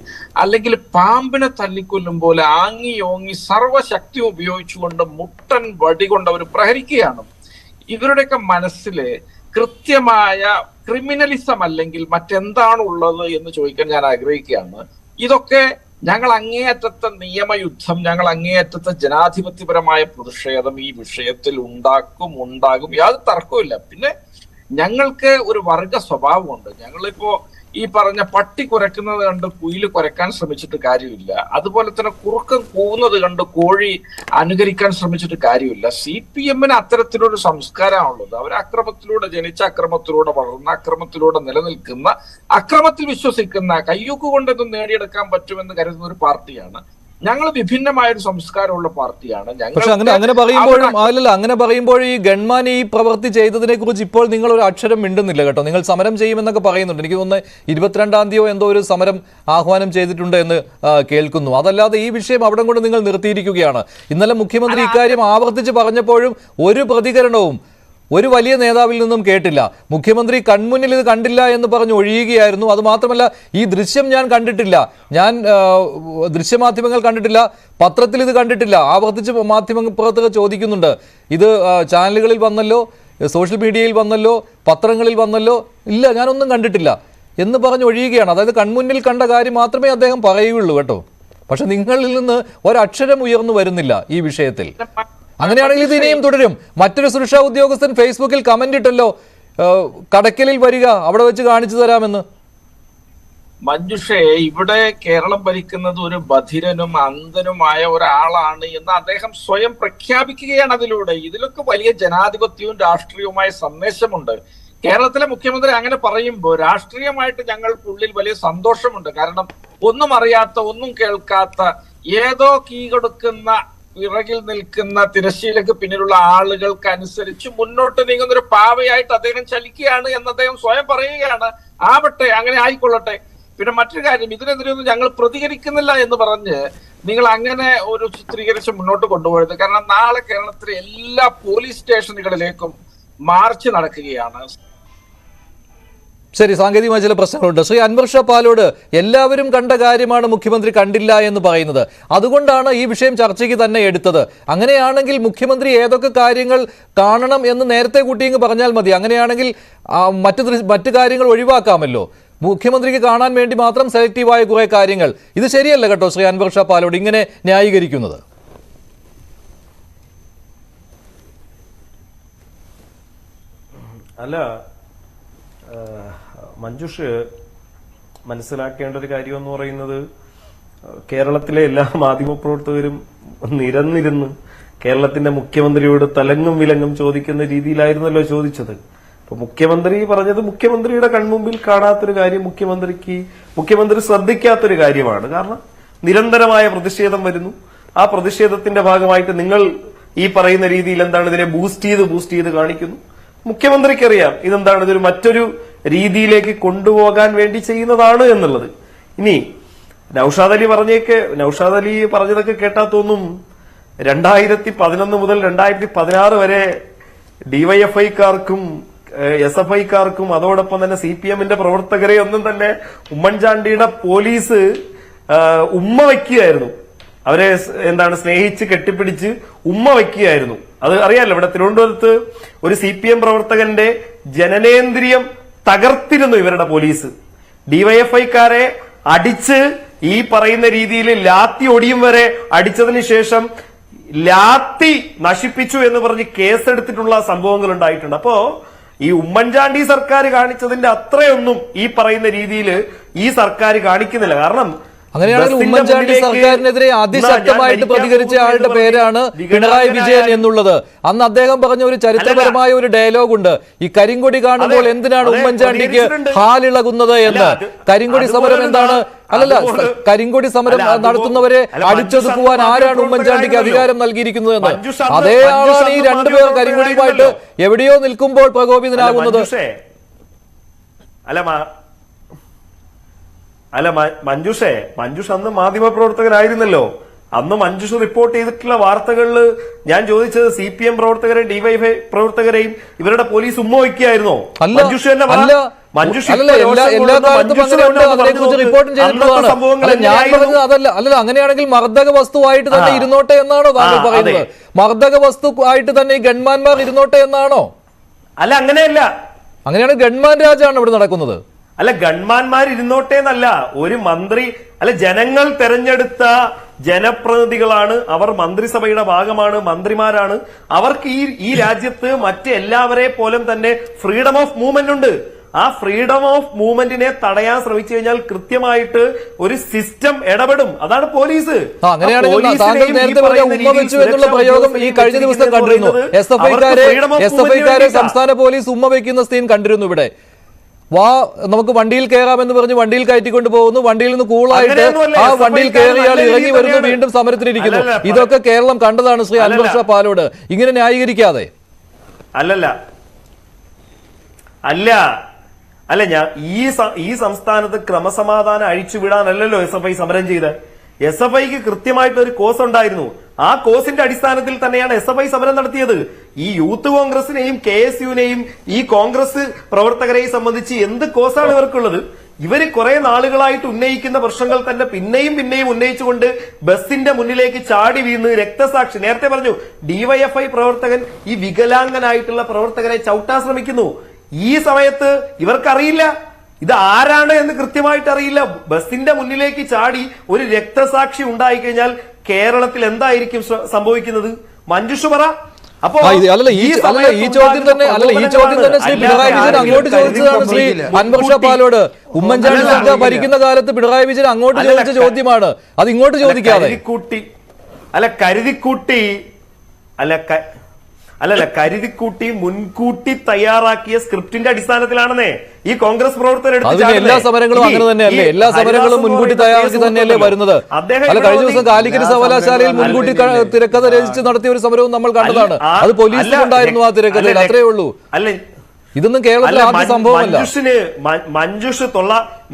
അല്ലെങ്കിൽ പാമ്പിനെ തല്ലിക്കൊല്ലും പോലെ ആങ്ങി ഓങ്ങി സർവശക്തി ഉപയോഗിച്ചുകൊണ്ട് മുട്ടൻ വടി കൊണ്ട് അവർ പ്രഹരിക്കുകയാണ്. ഇവരുടെയൊക്കെ മനസ്സില് കൃത്യമായ ക്രിമിനലിസം അല്ലെങ്കിൽ മറ്റെന്താണ് ഉള്ളത് എന്ന് ചോദിക്കാൻ ഞാൻ ആഗ്രഹിക്കുകയാണ്. ഇതൊക്കെ ഞങ്ങൾ അങ്ങേയറ്റത്തെ നിയമയുദ്ധം, ഞങ്ങൾ അങ്ങേയറ്റത്തെ ജനാധിപത്യപരമായ പ്രതിഷേധം ഈ വിഷയത്തിൽ ഉണ്ടാകും, യാതൊരു തർക്കമില്ല. പിന്നെ ഞങ്ങൾക്ക് ഒരു വർഗ സ്വഭാവമുണ്ട്. ഞങ്ങളിപ്പോ ഈ പറഞ്ഞ പട്ടി കുരക്കുന്നത് കണ്ട് കുയില് കുരക്കാൻ ശ്രമിച്ചിട്ട് കാര്യമില്ല. അതുപോലെ തന്നെ കുറുക്കൻ കൂവുന്നത് കണ്ട് കോഴി അനുകരിക്കാൻ ശ്രമിച്ചിട്ട് കാര്യമില്ല. CPM-ന് അത്തരത്തിലൊരു സംസ്കാരമാണുള്ളത്. അവർ അക്രമത്തിലൂടെ ജനിച്ച, അക്രമത്തിലൂടെ വളർന്ന, അക്രമത്തിലൂടെ നിലനിൽക്കുന്ന, അക്രമത്തിൽ വിശ്വസിക്കുന്ന, കയ്യൂക്ക് കൊണ്ടൊന്നും നേടിയെടുക്കാൻ പറ്റുമെന്ന് കരുതുന്ന ഒരു പാർട്ടിയാണ്. ഞങ്ങൾ വിഭിന്നമായ ഒരു സംസ്കാരമുള്ള പാർട്ടിയാണ്. പക്ഷെ അങ്ങനെ പറയുമ്പോഴും അങ്ങനെ പറയുമ്പോൾ ഈ ഗൺമാൻ ഈ പ്രവൃത്തി ചെയ്തതിനെ കുറിച്ച് ഇപ്പോൾ നിങ്ങൾ ഒരു അക്ഷരം മിണ്ടുന്നില്ല കേട്ടോ. നിങ്ങൾ സമരം ചെയ്യുമെന്നൊക്കെ പറയുന്നുണ്ട്. എനിക്ക് തോന്നുന്നു 22-ാം തീയതിയോ എന്തോ ഒരു സമരം ആഹ്വാനം ചെയ്തിട്ടുണ്ട് എന്ന് കേൾക്കുന്നു. അതല്ലാതെ ഈ വിഷയം അവിടെ കൊണ്ട് നിങ്ങൾ നിർത്തിയിരിക്കുകയാണ്. ഇന്നലെ മുഖ്യമന്ത്രി ഇക്കാര്യം ആവർത്തിച്ച് പറഞ്ഞപ്പോഴും ഒരു പ്രതികരണവും ഒരു വലിയ നേതാവിൽ നിന്നും കേട്ടില്ല. മുഖ്യമന്ത്രി കൺമുന്നിൽ ഇത് കണ്ടില്ല എന്ന് പറഞ്ഞ് ഒഴിയുകയായിരുന്നു. അതുമാത്രമല്ല, ഈ ദൃശ്യം ഞാൻ കണ്ടിട്ടില്ല, ഞാൻ ദൃശ്യമാധ്യമങ്ങൾ കണ്ടിട്ടില്ല, പത്രത്തിൽ ഇത് കണ്ടിട്ടില്ല. ആവർത്തിച്ച് മാധ്യമപ്രവർത്തകർ ചോദിക്കുന്നുണ്ട്, ഇത് ചാനലുകളിൽ വന്നല്ലോ, സോഷ്യൽ മീഡിയയിൽ വന്നല്ലോ, പത്രങ്ങളിൽ വന്നല്ലോ, ഇല്ല ഞാനൊന്നും കണ്ടിട്ടില്ല എന്ന് പറഞ്ഞ് ഒഴിയുകയാണ്. അതായത് കൺമുന്നിൽ കണ്ട കാര്യം മാത്രമേ അദ്ദേഹം പറയുകയുള്ളൂ കേട്ടോ. പക്ഷെ നിങ്ങളിൽ നിന്ന് ഒരക്ഷരം ഉയർന്നു വരുന്നില്ല ഈ വിഷയത്തിൽ. അങ്ങനെയാണെങ്കിൽ ഇത് ഇനിയും തുടരും. മറ്റൊരു സുരക്ഷാ ഉദ്യോഗസ്ഥൻ ഫേസ്ബുക്കിൽ കമന്റ് ഇട്ടല്ലോ, കടക്കലിൽ വരിക, അവിടെ വെച്ച് കാണിച്ചു തരാമെന്ന്. മഞ്ജുഷേ, ഇവിടെ കേരളം ഭരിക്കുന്നത് ഒരു ബധിരനും അന്ധനുമായ ഒരാളാണ് എന്ന് അദ്ദേഹം സ്വയം പ്രഖ്യാപിക്കുകയാണ് അതിലൂടെ. ഇതിലൊക്കെ വലിയ ജനാധിപത്യവും രാഷ്ട്രീയവുമായ സന്ദേശമുണ്ട്. കേരളത്തിലെ മുഖ്യമന്ത്രി അങ്ങനെ പറയുമ്പോൾ രാഷ്ട്രീയമായിട്ട് ഞങ്ങൾക്കുള്ളിൽ വലിയ സന്തോഷമുണ്ട്. കാരണം ഒന്നും അറിയാത്ത, ഒന്നും കേൾക്കാത്ത, ഏതോ കീ കൊടുക്കുന്ന പിറകിൽ നിൽക്കുന്ന തിരശ്ശീലക്ക് പിന്നിലുള്ള ആളുകൾക്ക് അനുസരിച്ച് മുന്നോട്ട് നീങ്ങുന്ന ഒരു പാവയായിട്ട് അദ്ദേഹം ചലിക്കുകയാണ് എന്ന് അദ്ദേഹം സ്വയം പറയുകയാണ്. ആവട്ടെ, അങ്ങനെ ആയിക്കൊള്ളട്ടെ. പിന്നെ മറ്റൊരു കാര്യം, ഇതിനെതിരെയൊന്നും ഞങ്ങൾ പ്രതികരിക്കുന്നില്ല എന്ന് പറഞ്ഞ് നിങ്ങൾ അങ്ങനെ ഒരു ചിത്രീകരിച്ച് മുന്നോട്ട് കൊണ്ടുപോയത്. കാരണം നാളെ കേരളത്തിലെ എല്ലാ പോലീസ് സ്റ്റേഷനുകളിലേക്കും മാർച്ച് നടക്കുകയാണ്. ശരി, സാങ്കേതികമായ ചില പ്രശ്നങ്ങളുണ്ട്. ശ്രീ അൻവർ ഷാ പാലോട്, എല്ലാവരും കണ്ട കാര്യമാണ് മുഖ്യമന്ത്രി കണ്ടില്ല എന്ന് പറയുന്നത്. അതുകൊണ്ടാണ് ഈ വിഷയം ചർച്ചയ്ക്ക് തന്നെ എടുത്തത്. അങ്ങനെയാണെങ്കിൽ മുഖ്യമന്ത്രി ഏതൊക്കെ കാര്യങ്ങൾ കാണണം എന്ന് നേരത്തെ കൂട്ടിയെങ്കിൽ പറഞ്ഞാൽ മതി. അങ്ങനെയാണെങ്കിൽ മറ്റു കാര്യങ്ങൾ ഒഴിവാക്കാമല്ലോ. മുഖ്യമന്ത്രിക്ക് കാണാൻ വേണ്ടി മാത്രം സെലക്റ്റീവായ കുറെ കാര്യങ്ങൾ. ഇത് ശരിയല്ല കേട്ടോ ശ്രീ അൻവർ ഷാ പാലോട് ഇങ്ങനെ ന്യായീകരിക്കുന്നത്. അല്ല മഞ്ജുഷ്, മനസ്സിലാക്കേണ്ട ഒരു കാര്യം എന്ന് പറയുന്നത്, കേരളത്തിലെ എല്ലാ മാധ്യമപ്രവർത്തകരും നിരന്നിരുന്ന് കേരളത്തിന്റെ മുഖ്യമന്ത്രിയോട് തലങ്ങും വിലങ്ങും ചോദിക്കുന്ന രീതിയിലായിരുന്നല്ലോ ചോദിച്ചത്. അപ്പൊ മുഖ്യമന്ത്രി പറഞ്ഞത് മുഖ്യമന്ത്രിയുടെ കൺമുമ്പിൽ കാണാത്തൊരു കാര്യം മുഖ്യമന്ത്രി ശ്രദ്ധിക്കാത്തൊരു കാര്യമാണ്. കാരണം നിരന്തരമായ പ്രതിഷേധം വരുന്നു. ആ പ്രതിഷേധത്തിന്റെ ഭാഗമായിട്ട് നിങ്ങൾ ഈ പറയുന്ന രീതിയിൽ എന്താണ് ഇതിനെ ബൂസ്റ്റ് ചെയ്ത് കാണിക്കുന്നു. മുഖ്യമന്ത്രിക്കറിയാം ഇതെന്താണ്, ഇതൊരു മറ്റൊരു രീതിയിലേക്ക് കൊണ്ടുപോകാൻ വേണ്ടി ചെയ്യുന്നതാണ് എന്നുള്ളത്. ഇനി നൗഷാദ് അലി പറഞ്ഞതൊക്കെ കേട്ടാ തോന്നും 2011 മുതൽ 2016 വരെ ഡിവൈഎഫ്ഐക്കാർക്കും SFIക്കാർക്കും അതോടൊപ്പം തന്നെ CPMന്റെ പ്രവർത്തകരെ ഒന്നും തന്നെ ഉമ്മൻചാണ്ടിയുടെ പോലീസ് ഉമ്മ വയ്ക്കുകയായിരുന്നു. അവരെ സ്നേഹിച്ച് കെട്ടിപ്പിടിച്ച് ഉമ്മ വയ്ക്കുകയായിരുന്നു. അത് അറിയാലോ, ഇവിടെ തിരുവനന്തപുരത്ത് ഒരു CPM പ്രവർത്തകന്റെ ജനനേന്ദ്രിയം തകർത്തിരുന്നു ഇവരുടെ പോലീസ്. ഡിവൈഎഫ്ഐക്കാരെ അടിച്ച് ഈ പറയുന്ന രീതിയിൽ ലാത്തി ഒടിയും വരെ അടിച്ചതിന് ശേഷം ലാത്തി നശിപ്പിച്ചു എന്ന് പറഞ്ഞ് കേസെടുത്തിട്ടുള്ള സംഭവങ്ങൾ ഉണ്ടായിട്ടുണ്ട്. അപ്പോ ഈ ഉമ്മൻചാണ്ടി സർക്കാർ കാണിച്ചതിന്റെ അത്രയൊന്നും ഈ പറയുന്ന രീതിയിൽ ഈ സർക്കാർ കാണിക്കുന്നില്ല. കാരണം അങ്ങനെയാണെങ്കിൽ ഉമ്മൻചാണ്ടി സർക്കാരിനെതിരെ അതിശക്തമായിട്ട് പ്രതികരിച്ച ആളുടെ പേരാണ് പിണറായി വിജയൻ എന്നുള്ളത്. അന്ന് അദ്ദേഹം പറഞ്ഞ ഒരു ചരിത്രപരമായ ഒരു ഡയലോഗ് ഉണ്ട്, ഈ കരിങ്കൊടി കാണുമ്പോൾ എന്തിനാണ് ഉമ്മൻചാണ്ടിക്ക് ഹാലിളകുന്നത് എന്ന്. കരിങ്കൊടി സമരം എന്താണ്? കരിങ്കൊടി സമരം നടത്തുന്നവരെ അടിച്ചൊതുക്കുവാൻ ആരാണ് ഉമ്മൻചാണ്ടിക്ക് അധികാരം നൽകിയിരിക്കുന്നത് എന്ന്. അതേ ആളാണ് ഈ രണ്ടുപേർ കരിങ്കൊടിയുമായിട്ട് എവിടെയോ നിൽക്കുമ്പോൾ പ്രകോപിതനാകുന്നത്. മഞ്ജുഷ് അന്ന് മാധ്യമപ്രവർത്തകരായിരുന്നല്ലോ. അന്ന് മഞ്ജുഷ് റിപ്പോർട്ട് ചെയ്തിട്ടുള്ള വാർത്തകളിൽ ഞാൻ ചോദിച്ചത് CPM പ്രവർത്തകരെയും DYFI പ്രവർത്തകരെയും ഇവരുടെ പോലീസ് ഉമ്മ വയ്ക്കുകയായിരുന്നോ? മഞ്ജുഷ് തന്നെ അങ്ങനെയാണെങ്കിൽ മർദ്ദക വസ്തുവായിട്ട് തന്നെ ഇരുന്നോട്ടെ എന്നാണോ താങ്കൾ പറയുന്നത്? മർദ്ദക വസ്തുവായിട്ട് തന്നെ ഈ ഗൺമാൻമാർ ഇരുന്നോട്ടെ എന്നാണോ? അല്ല, അങ്ങനെയല്ല. അങ്ങനെയാണ് ഗൺമാൻ രാജാണ് ഇവിടെ നടക്കുന്നത്. അല്ല, ഗൺമാൻമാർ ഇരുന്നോട്ടെ എന്നല്ല. ഒരു മന്ത്രി ജനങ്ങൾ തെരഞ്ഞെടുത്ത ജനപ്രതിനിധികളാണ് അവർ. മന്ത്രിസഭയുടെ ഭാഗമാണ്, മന്ത്രിമാരാണ്. അവർക്ക് ഈ രാജ്യത്ത് മറ്റെല്ലാവരെ പോലും തന്നെ ഫ്രീഡം ഓഫ് മൂവ്മെന്റ് ഉണ്ട്. ആ ഫ്രീഡം ഓഫ് മൂവ്മെന്റിനെ തടയാൻ ശ്രമിച്ചു കഴിഞ്ഞാൽ കൃത്യമായിട്ട് ഒരു സിസ്റ്റം ഇടപെടും. അതാണ് പോലീസ്. അങ്ങനെയാണെങ്കിൽ താങ്കൾ നേരത്തെ പറഞ്ഞ ഉമ്മ വെച്ചു എന്നുള്ള പ്രയോഗം ഈ കഴിഞ്ഞ ദിവസം കണ്ടിരുന്നു. SFIക്കാരെ സംസ്ഥാന പോലീസ് ഉമ്മ വയ്ക്കുന്ന സീൻ കണ്ടിരുന്നു. ഇവിടെ നമുക്ക് വണ്ടിയിൽ കയറാമെന്ന് പറഞ്ഞ് വണ്ടിയിൽ കയറ്റിക്കൊണ്ട് പോകുന്നു. വണ്ടിയിൽ നിന്ന് കൂളായിട്ട് ആ വണ്ടിയിൽ കയറിയാൽ ഇറങ്ങി വരുന്നു, വീണ്ടും സമരത്തിലിരിക്കുന്നു. ഇതൊക്കെ കേരളം കണ്ടതാണ് ശ്രീ അൻവർ ഷാ പാലോട്. ഇങ്ങനെ ന്യായീകരിക്കാതെ ഈ സംസ്ഥാനത്ത് ക്രമസമാധാനം അഴിച്ചുവിടാനല്ലല്ലോ SFI സമരം ചെയ്ത്. SFIക്ക് കൃത്യമായിട്ട് ഒരു കോസ് ഉണ്ടായിരുന്നു. ആ കോസിന്റെ അടിസ്ഥാനത്തിൽ തന്നെയാണ് SFI സമരം നടത്തിയത്. ഈ യൂത്ത് കോൺഗ്രസിനെയും KSUവിനെയും ഈ കോൺഗ്രസ് പ്രവർത്തകരെയും സംബന്ധിച്ച് എന്ത് കോസാണ് ഇവർക്കുള്ളത്? ഇവര് കുറെ നാളുകളായിട്ട് ഉന്നയിക്കുന്ന പ്രശ്നങ്ങൾ തന്നെ പിന്നെയും ഉന്നയിച്ചുകൊണ്ട് ബസിന്റെ മുന്നിലേക്ക് ചാടി വീണ് രക്തസാക്ഷി. നേരത്തെ പറഞ്ഞു, DYFI പ്രവർത്തകൻ ഈ വികലാംഗനായിട്ടുള്ള പ്രവർത്തകരെ ചവിട്ടാൻ ശ്രമിക്കുന്നു. ഈ സമയത്ത് ഇവർക്കറിയില്ല ഇത് ആരാണ് എന്ന് കൃത്യമായിട്ട് അറിയില്ല. ബസിന്റെ മുന്നിലേക്ക് ചാടി ഒരു രക്തസാക്ഷി ഉണ്ടായിക്കഴിഞ്ഞാൽ കേരളത്തിൽ എന്തായിരിക്കും സംഭവിക്കുന്നത്? മഞ്ജുഷ് പറ. അപ്പോ ഈ ചോദ്യം തന്നെ ശ്രീ പിണറായി വിജയൻ അങ്ങോട്ട് ചോദിച്ചതാണ്. ശ്രീ അൻവർ ഷാ പാലോട് ഉമ്മൻചാണ്ടി സർക്കാർ ഭരിക്കുന്ന കാലത്ത് പിണറായി വിജയൻ അങ്ങോട്ട് ചോദിച്ച ചോദ്യമാണ്. അത് ഇങ്ങോട്ട് ചോദിക്കാതെ കരുതിക്കൂട്ടി മുൻകൂട്ടി തയ്യാറാക്കിയ സ്ക്രിപ്റ്റിന്റെ അടിസ്ഥാനത്തിലാണെന്നേ ഈ കോൺഗ്രസ് പ്രവർത്തകർ എല്ലാ സമരങ്ങളും അങ്ങനെ തന്നെയല്ലേ? എല്ലാ സമരങ്ങളും മുൻകൂട്ടി തയ്യാറാക്കി തന്നെയല്ലേ വരുന്നത്? കഴിഞ്ഞ ദിവസം കാലിക്കറ്റ് സർവകലാശാലയിൽ മുൻകൂട്ടി തിരക്കഥ രചിച്ച് നടത്തിയ ഒരു സമരവും നമ്മൾ കണ്ടതാണ്. അത് പോലീസിലുണ്ടായിരുന്നു ആ തിരക്കഥയിൽ, അത്രേ ഉള്ളൂ. ഇതൊന്നും കേരളത്തിലെ ആദ്യ സംഭവമല്ല.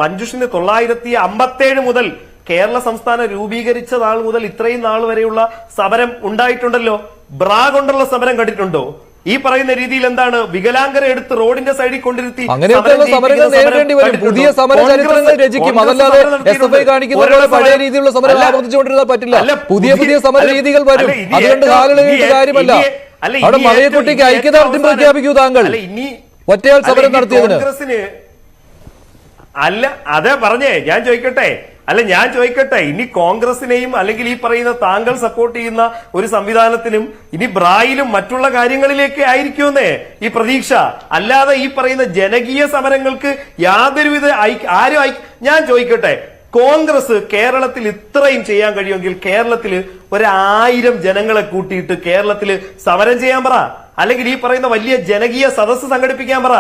മഞ്ജുഷിന് 957 മുതൽ കേരള സംസ്ഥാനം രൂപീകരിച്ച നാൾ മുതൽ ഇത്രയും നാൾ വരെയുള്ള സമരം ഉണ്ടായിട്ടുണ്ടല്ലോ. ബ്രാ കൊണ്ടുള്ള സമരം കണ്ടിട്ടുണ്ടോ? ഈ പറയുന്ന രീതിയിൽ എന്താണ് വികലാംഗരെ എടുത്ത് റോഡിന്റെ സൈഡിൽ കൊണ്ടിരുത്തി അങ്ങനെയൊക്കെയുള്ള സമരങ്ങൾ നേരിടേണ്ടി വരും. പുതിയ സമര ചരിത്രങ്ങൾ രചിക്കും. അതല്ലാതെ SFI കാണിക്കുന്ന പോലെ പഴയ രീതിയിലുള്ള സമരം ആവർത്തിച്ചുകൊണ്ടിരുന്നാൽ പറ്റില്ല. പുതിയ സമര രീതികൾ വരും. അതുകൊണ്ട് കാലയളവിന്റെ കാര്യമല്ല. അവിടെ മറിയക്കുട്ടിക്ക് ഐക്യദാർഢ്യം പ്രഖ്യാപിക്കൂ താങ്കൾ ഒറ്റയാൾ സമരം നടത്തിയതിന്. അതെ പറഞ്ഞേ, ഞാൻ ചോദിക്കട്ടെ ഇനി കോൺഗ്രസിനെയും അല്ലെങ്കിൽ ഈ പറയുന്ന താങ്കൾ സപ്പോർട്ട് ചെയ്യുന്ന ഒരു സംവിധാനത്തിനും ഇനി ബ്രായിലും മറ്റുള്ള കാര്യങ്ങളിലേക്ക് ആയിരിക്കുമെന്നേ ഈ പ്രതീക്ഷ. അല്ലാതെ ഈ പറയുന്ന ജനകീയ സമരങ്ങൾക്ക് യാതൊരുവിധ ഞാൻ ചോദിക്കട്ടെ, കോൺഗ്രസ് കേരളത്തിൽ ഇത്രയും ചെയ്യാൻ കഴിയുമെങ്കിൽ കേരളത്തിൽ 1000 ജനങ്ങളെ കൂട്ടിയിട്ട് കേരളത്തിൽ സമരം ചെയ്യാൻ പറ. അല്ലെങ്കിൽ ഈ പറയുന്ന വലിയ ജനകീയ സദസ്സ് സംഘടിപ്പിക്കാൻ പറ.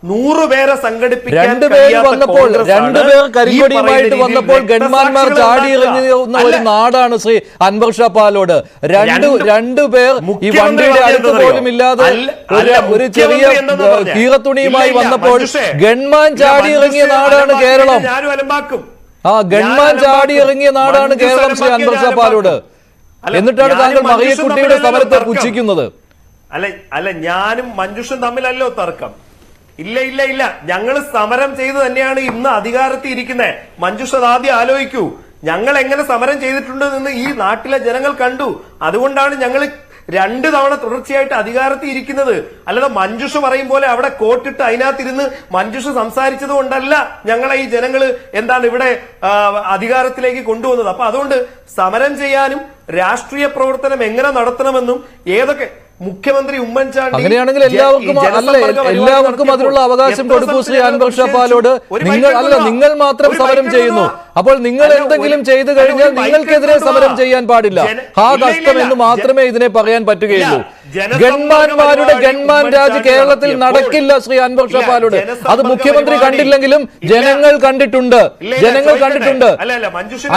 100 പേരെ സംഘടിപ്പിക്കാൻ രണ്ടുപേർ വന്നപ്പോൾ, രണ്ടുപേർ കരിങ്കൊടിയുമായിട്ട് വന്നപ്പോൾ ഗൺമാന്മാർ ചാടിയിറങ്ങുന്ന ഒരു നാടാണ് ശ്രീ അൻവർ ഷാ പാലോട്. രണ്ടുപേർ ഈ വണ്ടിയുടെ അടുത്ത് പോലും ഇല്ലാതെ ഒരു ചെറിയ കീറത്തുണിയുമായി വന്നപ്പോൾ ഗൺമാൻ ചാടിയിറങ്ങിയ നാടാണ് കേരളം. ഗൺമാൻ ചാടിയിറങ്ങിയ നാടാണ് കേരളം ശ്രീ അൻവർ ഷാ പാലോട്. എന്നിട്ടാണ് താങ്കൾ മറിയക്കുട്ടിയുടെ സമരത്തെ പുച്ഛിക്കുന്നത്. അല്ല, ഞാനും മഞ്ജുഷും തമ്മിലല്ലോ തർക്കം. ഇല്ല, ഞങ്ങൾ സമരം ചെയ്ത് തന്നെയാണ് ഇന്ന് അധികാരത്തിൽ ഇരിക്കുന്നത്. മഞ്ജുഷ ആദ്യം ആലോചിക്കൂ, ഞങ്ങൾ എങ്ങനെ സമരം ചെയ്തിട്ടുണ്ട് എന്ന് ഈ നാട്ടിലെ ജനങ്ങൾ കണ്ടു. അതുകൊണ്ടാണ് ഞങ്ങൾ 2 തവണ തുടർച്ചയായിട്ട് അധികാരത്തിൽ ഇരിക്കുന്നത്. അല്ലാതെ മഞ്ജുഷ പറയും പോലെ അവിടെ കോട്ടിട്ട് അതിനകത്തിരുന്ന് മഞ്ജുഷ സംസാരിച്ചത് കൊണ്ടല്ല ഞങ്ങളെ ഈ ജനങ്ങൾ ഇവിടെ അധികാരത്തിലേക്ക് കൊണ്ടുവന്നത്. അപ്പൊ അതുകൊണ്ട് സമരം ചെയ്യാനും രാഷ്ട്രീയ പ്രവർത്തനം എങ്ങനെ നടത്തണമെന്നും ഏതൊക്കെ മുഖ്യമന്ത്രി ഉമ്മൻചാണ്ടി അങ്ങനെയാണെങ്കിൽ എല്ലാവർക്കും അതിനുള്ള അവകാശം കൊടുക്കൂ ശ്രീ അൻവർ ഷാ പാലോട്. നിങ്ങൾ മാത്രം സമരം ചെയ്യുന്നു. അപ്പോൾ നിങ്ങൾ എന്തെങ്കിലും ചെയ്തു കഴിഞ്ഞാൽ നിങ്ങൾക്കെതിരെ സമരം ചെയ്യാൻ പാടില്ല. കഷ്ടം എന്ന് മാത്രമേ ഇതിനെ പറയാൻ പറ്റുകയുള്ളൂ. ഗൺമാന്മാരുടെ ഗൺമാൻ രാജ് കേരളത്തിൽ നടക്കില്ല ശ്രീ അൻവർ ഷാ പാലോട്. അത് മുഖ്യമന്ത്രി കണ്ടില്ലെങ്കിലും ജനങ്ങൾ കണ്ടിട്ടുണ്ട്.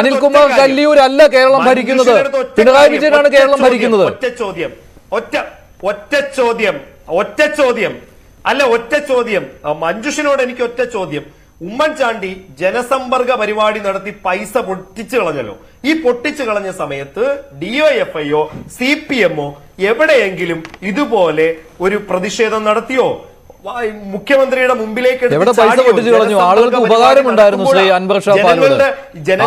അനിൽകുമാർ കല്ലിയൂർ അല്ല കേരളം ഭരിക്കുന്നത്, പിണറായി വിജയനാണ് കേരളം ഭരിക്കുന്നത്. ഒറ്റ ചോദ്യം മഞ്ജുഷിനോട് എനിക്ക് ഒറ്റ ചോദ്യം. ഉമ്മൻചാണ്ടി ജനസമ്പർക്ക പരിപാടി നടത്തി പൈസ പൊട്ടിച്ചു കളഞ്ഞല്ലോ. ഈ പൊട്ടിച്ചു കളഞ്ഞ സമയത്ത് DYFIയോ CPMോ എവിടെയെങ്കിലും ഇതുപോലെ ഒരു പ്രതിഷേധം നടത്തിയോ? മുഖ്യമന്ത്രിയുടെ മുമ്പിലേക്ക് എവിടെ പൈസ പൊട്ടിച്ചു കളഞ്ഞു? ആളുകൾക്ക് ഉപകാരമുണ്ടായിരുന്നു ശ്രീ അൻവർ ഷാ പാലോട്.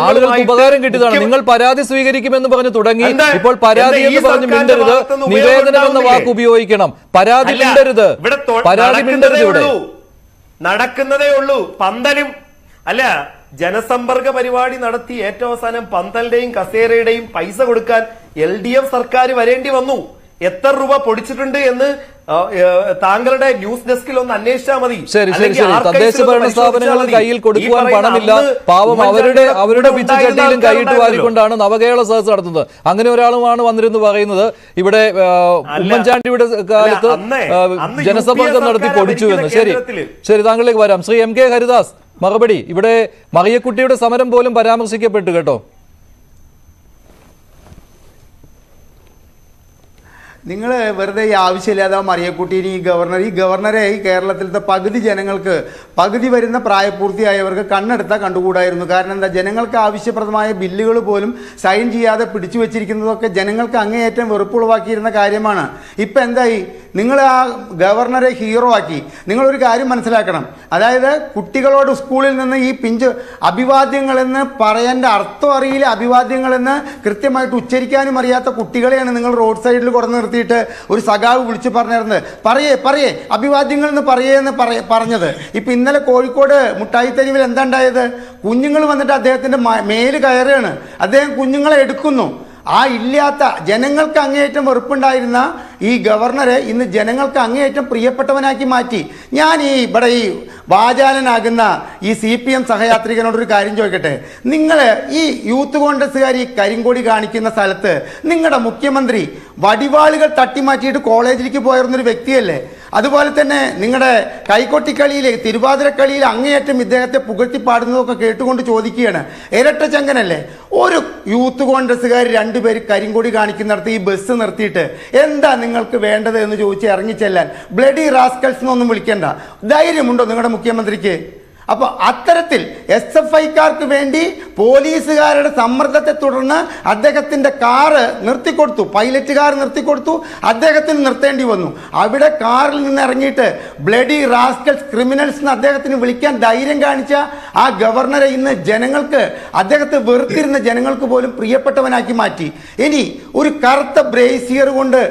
ആളുകൾക്ക് ഉപകാരം കിട്ടിയതാണ്. നിങ്ങൾ പരാതി സ്വീകരിക്കുമെന്ന് പറഞ്ഞു തുടങ്ങി. ഇപ്പോൾ പരാതി എന്ന് പറഞ്ഞ് മിണ്ടരുത്, നിവേദനം എന്ന വാക്ക് ഉപയോഗിക്കണം. പരാതി മിണ്ടരുത്. ഇവിടെ നടക്കുന്നതേ ഉള്ളൂ. പന്തലും അല്ല, ജനസമ്പർക്ക പരിപാടി നടത്തി ഏറ്റവും അവസാനം പന്തലിന്റെയും കസേരയുടെയും പൈസ കൊടുക്കാൻ LDF സർക്കാർ വരേണ്ടി വന്നു. എത്ര രൂപ പൊടിച്ചിട്ടുണ്ട് എന്ന് താങ്കളുടെ ന്യൂസ് ഡെസ്കിൽ ഒന്ന് അന്വേഷിച്ചാൽ മതി. ശരി. തദ്ദേശ ഭരണ സ്ഥാപനങ്ങളിൽ കയ്യിൽ കൊടുക്കുവാൻ പണമില്ല. പാവം അവരുടെ പിച്ചച്ചട്ടിയിലും കൈയിട്ട് വാരിക്കൊണ്ടാണ് നവകേരള സദസ് നടത്തുന്നത്. അങ്ങനെ ഒരാളുമാണ് വന്നിരുന്നു പറയുന്നത് ഇവിടെ ഉമ്മൻചാണ്ടിയുടെ കാലത്ത് ജനസമ്പർക്കം നടത്തി പൊടിച്ചു എന്ന്. ശരി, താങ്കളിലേക്ക് വരാം. ശ്രീ MK ഹരിദാസ്, മറുപടി. ഇവിടെ മറിയക്കുട്ടിയുടെ സമരം പോലും പരാമർശിക്കപ്പെട്ടു കേട്ടോ. നിങ്ങൾ വെറുതെ ഈ ആവശ്യമില്ലാതെ മറിയക്കുട്ടീനെ ഈ ഗവർണറെ ഈ കേരളത്തിലത്തെ പകുതി ജനങ്ങൾക്ക്, പകുതി വരുന്ന പ്രായപൂർത്തിയായവർക്ക് കണ്ണെടുത്താൽ കണ്ടുകൂടായിരുന്നു. കാരണം എന്താ, ജനങ്ങൾക്ക് ആവശ്യപ്രദമായ ബില്ലുകൾ പോലും സൈൻ ചെയ്യാതെ പിടിച്ചു വെച്ചിരിക്കുന്നതൊക്കെ ജനങ്ങൾക്ക് അങ്ങേയറ്റം വെറുപ്പുളവാക്കിയിരുന്ന കാര്യമാണ്. ഇപ്പം എന്തായി? നിങ്ങൾ ആ ഗവർണറെ ഹീറോ ആക്കി. നിങ്ങളൊരു കാര്യം മനസ്സിലാക്കണം, അതായത് കുട്ടികളോട് സ്കൂളിൽ നിന്ന് ഈ പിഞ്ച് അഭിവാദ്യങ്ങളെന്ന് പറയേണ്ട അർത്ഥം അറിയില്ല, അഭിവാദ്യങ്ങളെന്ന് കൃത്യമായിട്ട് ഉച്ചരിക്കാനും അറിയാത്ത കുട്ടികളെയാണ് നിങ്ങൾ റോഡ് സൈഡിൽ കുറഞ്ഞ് നിർത്തിയിട്ട് ഒരു സഖാവ് വിളിച്ചു പറഞ്ഞിരുന്നത്. പറയേ അഭിവാദ്യങ്ങൾ എന്ന് പറഞ്ഞത്. ഇപ്പം ഇന്നലെ കോഴിക്കോട് മുട്ടായി തെരുവിൽ എന്താ ഉണ്ടായത്? കുഞ്ഞുങ്ങൾ വന്നിട്ട് അദ്ദേഹത്തിൻ്റെ മേല് കയറുകയാണ്. അദ്ദേഹം കുഞ്ഞുങ്ങളെ എടുക്കുന്നു. ആ ഇല്ലാത്ത ജനങ്ങൾക്ക് അങ്ങേയറ്റം വെറുപ്പുണ്ടായിരുന്ന ഈ ഗവർണറെ ഇന്ന് ജനങ്ങൾക്ക് അങ്ങേയറ്റം പ്രിയപ്പെട്ടവനാക്കി മാറ്റി. ഞാൻ ഇവിടെ ഈ വാചാലനാകുന്ന ഈ CPM സഹയാത്രികനോടൊരു കാര്യം ചോദിക്കട്ടെ. നിങ്ങൾ ഈ യൂത്ത് കോൺഗ്രസ്സുകാർ ഈ കരിങ്കൊടി കാണിക്കുന്ന സ്ഥലത്ത് നിങ്ങളുടെ മുഖ്യമന്ത്രി വടിവാളുകൾ തട്ടിമാറ്റിയിട്ട് കോളേജിലേക്ക് പോയിരുന്നൊരു വ്യക്തിയല്ലേ? അതുപോലെ തന്നെ നിങ്ങളുടെ കൈകൊട്ടിക്കളിയിൽ, തിരുവാതിരക്കളിയിൽ അങ്ങേയറ്റം ഇദ്ദേഹത്തെ പുകഴ്ത്തി പാടുന്നതൊക്കെ കേട്ടുകൊണ്ട് ചോദിക്കുകയാണ്, ഇരട്ട ചങ്കനല്ലേ? ഒരു യൂത്ത് കോൺഗ്രസ്സുകാർ 2 പേര് കരിങ്കൊടി കാണിക്കുന്നിടത്ത് ഈ ബസ് നിർത്തിയിട്ട് എന്താ നിങ്ങൾക്ക് വേണ്ടത് എന്ന് ചോദിച്ച് ഇറങ്ങിച്ചെല്ലാൻ ബ്ലഡി റാസ്കൽസ് എന്നൊന്നും വിളിക്കണ്ട. ധൈര്യമുണ്ടോ നിങ്ങളുടെ മുഖ്യമന്ത്രിക്ക്? അപ്പോൾ അത്തരത്തിൽ SFIക്കാർക്ക് വേണ്ടി പോലീസുകാരുടെ സമ്മർദ്ദത്തെ തുടർന്ന് അദ്ദേഹത്തിൻ്റെ കാറ് നിർത്തിക്കൊടുത്തു, പൈലറ്റ് കാർ നിർത്തിക്കൊടുത്തു, അദ്ദേഹത്തിന് നിർത്തേണ്ടി വന്നു. അവിടെ കാറിൽ നിന്ന് ഇറങ്ങിയിട്ട് ബ്ലഡി റാസ്കൽസ്, ക്രിമിനൽസ് എന്ന് അദ്ദേഹത്തിന് വിളിക്കാൻ ധൈര്യം കാണിച്ച ആ ഗവർണറെ ഇന്ന് ജനങ്ങൾക്ക്, അദ്ദേഹത്തെ വെറുത്തിരുന്ന ജനങ്ങൾക്ക് പോലും പ്രിയപ്പെട്ടവനാക്കി മാറ്റി. ഇനി ഒരു കറുത്ത ബ്രേസിയർ കൊണ്ട്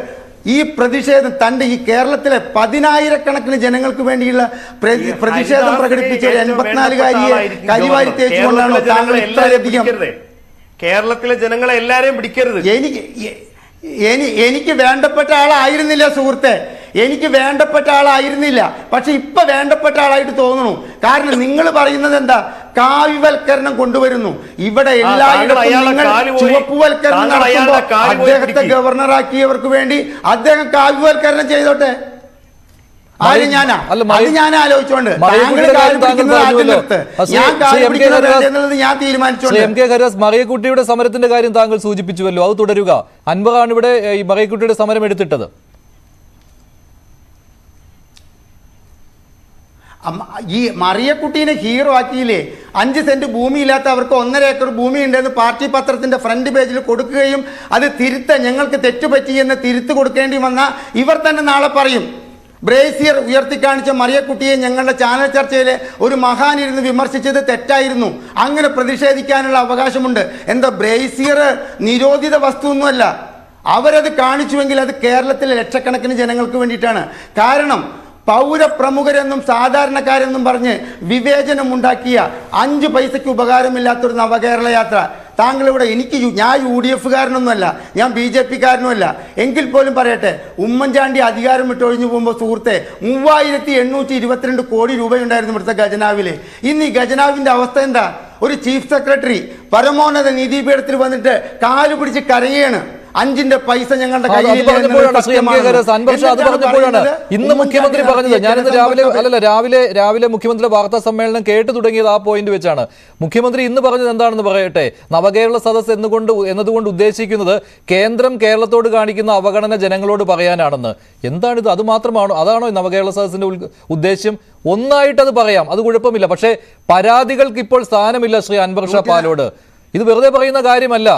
ഈ പ്രതിഷേധം തൻ്റെ ഈ കേരളത്തിലെ 10,000കണക്കിന് ജനങ്ങൾക്ക് വേണ്ടിയുള്ള പ്രതിഷേധം പ്രകടിപ്പിച്ച 84-കാരിയെ കരിവാരി തേച്ചുകൊണ്ടാണോ താങ്കൾ ഇത്രയധികം? കേരളത്തിലെ ജനങ്ങളെ എല്ലാരെയും പിടിക്കരുത്. എനിക്ക് വേണ്ടപ്പെട്ട ആളായിരുന്നില്ല സുഹൃത്തെ. എനിക്ക് വേണ്ടപ്പെട്ട ആളായിരുന്നില്ല, പക്ഷെ ഇപ്പൊ വേണ്ടപ്പെട്ട ആളായിട്ട് തോന്നുന്നു. കാരണം നിങ്ങൾ പറയുന്നത് എന്താ, കാവ്യവൽക്കരണം കൊണ്ടുവരുന്നു. ഇവിടെ എല്ലായിടത്തും നിങ്ങൾ ചുവപ്പുവൽക്കരണം നടത്തുമ്പോൾ അദ്ദേഹത്തെ ഗവർണറാക്കിയവർക്ക് വേണ്ടി അദ്ദേഹം കാവ്യവൽക്കരണം ചെയ്തോട്ടെ. ആര് ഞാനാ? അത് ഞാൻ ആലോചിച്ചോണ്ട് ഞാൻ തീരുമാനിച്ചോണ്ട്. മറിയക്കുട്ടിയുടെ സമരത്തിന്റെ കാര്യം താങ്കൾ സൂചിപ്പിച്ചുവല്ലോ, അത് തുടരുക. അൻവറാണ് ഇവിടെ ഈ മറിയക്കുട്ടിയുടെ സമരം എടുത്തിട്ടത്. ഈ മറിയക്കുട്ടീനെ ഹീറോ ആക്കിയില്ലേ? 5 സെന്റ് ഭൂമി ഇല്ലാത്ത അവർക്ക് 1.5 ഏക്കർ ഭൂമി ഉണ്ടെന്ന് പാർട്ടി പത്രത്തിന്റെ ഫ്രണ്ട് പേജിൽ കൊടുക്കുകയും അത് ഞങ്ങൾക്ക് തെറ്റുപറ്റിയെന്ന് തിരുത്തു കൊടുക്കേണ്ടി വന്ന ഇവർ തന്നെ നാളെ പറയും. ബ്രേസിയർ ഉയർത്തിക്കാണിച്ച മറിയക്കുട്ടിയെ ഞങ്ങളുടെ ചാനൽ ചർച്ചയിൽ ഒരു മഹാനിരുന്ന് വിമർശിച്ചത് തെറ്റായിരുന്നു. അങ്ങനെ പ്രതിഷേധിക്കാനുള്ള അവകാശമുണ്ട്. എന്താ ബ്രേസിയർ നിരോധിത വസ്തുവൊന്നുമല്ല. അവരത് കാണിച്ചുവെങ്കിൽ അത് കേരളത്തിലെ ലക്ഷക്കണക്കിന് ജനങ്ങൾക്ക് വേണ്ടിയിട്ടാണ്. കാരണം പൗരപ്രമുഖരെന്നും സാധാരണക്കാരെന്നും പറഞ്ഞ് വിവേചനമുണ്ടാക്കിയ 5 പൈസയ്ക്ക് ഉപകാരമില്ലാത്തൊരു നവകേരള യാത്ര താങ്കളിവിടെ ഞാൻ UDF-കാരനൊന്നുമല്ല, ഞാൻ BJP-കാരനുമല്ല. എങ്കിൽ പോലും പറയട്ടെ, ഉമ്മൻചാണ്ടി അധികാരം വിട്ടൊഴിഞ്ഞു പോകുമ്പോൾ സുഹൃത്തെ 3822 കോടി രൂപയുണ്ടായിരുന്നു ഇവിടുത്തെ ഖജനാവില്. ഇന്ന് ഈ ഖജനാവിന്റെ അവസ്ഥ എന്താ? ഒരു ചീഫ് സെക്രട്ടറി പരമോന്നത നീതിപീഠത്തിൽ വന്നിട്ട് കാല് പിടിച്ച് കരയാണ്. 5 പൈസ ഞങ്ങളുടെ പറഞ്ഞപ്പോഴാണ് ഇന്ന് മുഖ്യമന്ത്രി പറഞ്ഞത്. ഞാനിന്ന് രാവിലെ മുഖ്യമന്ത്രിയുടെ വാർത്താ സമ്മേളനം കേട്ടു തുടങ്ങിയത് ആ പോയിന്റ് വെച്ചാണ്. മുഖ്യമന്ത്രി ഇന്ന് പറഞ്ഞത് എന്താണെന്ന് പറയട്ടെ. നവകേരള സദസ് എന്നതുകൊണ്ട് ഉദ്ദേശിക്കുന്നത് കേന്ദ്രം കേരളത്തോട് കാണിക്കുന്ന അവഗണന ജനങ്ങളോട് പറയാനാണെന്ന്. എന്താണിത്? അത് മാത്രമാണോ? അതാണോ നവകേരള സദസ്സിന്റെ ഉദ്ദേശ്യം? ഒന്നായിട്ടത് പറയാം, അത് കുഴപ്പമില്ല. പക്ഷേ പരാതികൾക്ക് ഇപ്പോൾ സ്ഥാനമില്ല. ശ്രീ അൻവർ ഷാ പാലോട് ഇത് വെറുതെ പറയുന്ന കാര്യമല്ല.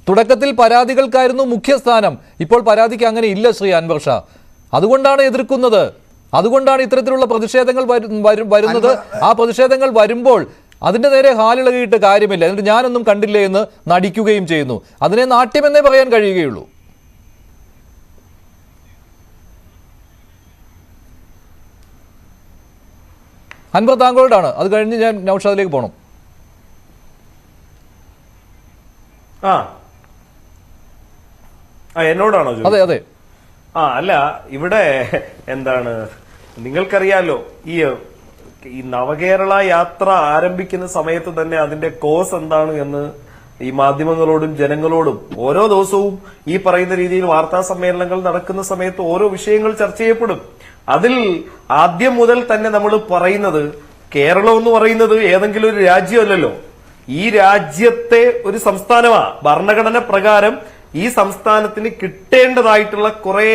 തുടക്കത്തിൽ പരാതികൾക്കായിരുന്നു മുഖ്യസ്ഥാനം, ഇപ്പോൾ പരാതിക്ക് അങ്ങനെ ഇല്ല ശ്രീ അൻവർ ഷാ. അതുകൊണ്ടാണ് എതിർക്കുന്നത്, അതുകൊണ്ടാണ് ഇത്തരത്തിലുള്ള പ്രതിഷേധങ്ങൾ വരുന്നത്. ആ പ്രതിഷേധങ്ങൾ വരുമ്പോൾ അതിന്റെ നേരെ ഹാലിളകിയിട്ട് കാര്യമില്ല. എന്നിട്ട് ഞാനൊന്നും കണ്ടില്ലേ എന്ന് നടിക്കുകയും ചെയ്യുന്നു. അതിനെ നാട്യമെന്നേ പറയാൻ കഴിയുകയുള്ളൂ. അൻവർ താങ്കളോടാണ്, അത് കഴിഞ്ഞ് ഞാൻ നൗഷാദിലേക്ക് പോകണം. എന്നോടാണോ? അതെ അതെ. അല്ല, ഇവിടെ എന്താണ്, നിങ്ങൾക്കറിയാലോ ഈ നവകേരള യാത്ര ആരംഭിക്കുന്ന സമയത്ത് തന്നെ അതിന്റെ കോസ് എന്താണ് എന്ന് ഈ മാധ്യമങ്ങളോടും ജനങ്ങളോടും ഓരോ ദിവസവും ഈ പറയുന്ന രീതിയിൽ വാർത്താ സമ്മേളനങ്ങൾ നടക്കുന്ന സമയത്ത് ഓരോ വിഷയങ്ങൾ ചർച്ച ചെയ്യപ്പെടും. അതിൽ ആദ്യം മുതൽ തന്നെ നമ്മൾ പറയുന്നത്, കേരളം എന്ന് പറയുന്നത് ഏതെങ്കിലും ഒരു രാജ്യമല്ലല്ലോ, ഈ രാജ്യത്തെ ഒരു സംസ്ഥാനമാണ്. ഭരണഘടന പ്രകാരം ഈ സംസ്ഥാനത്തിന് കിട്ടേണ്ടതായിട്ടുള്ള കുറെ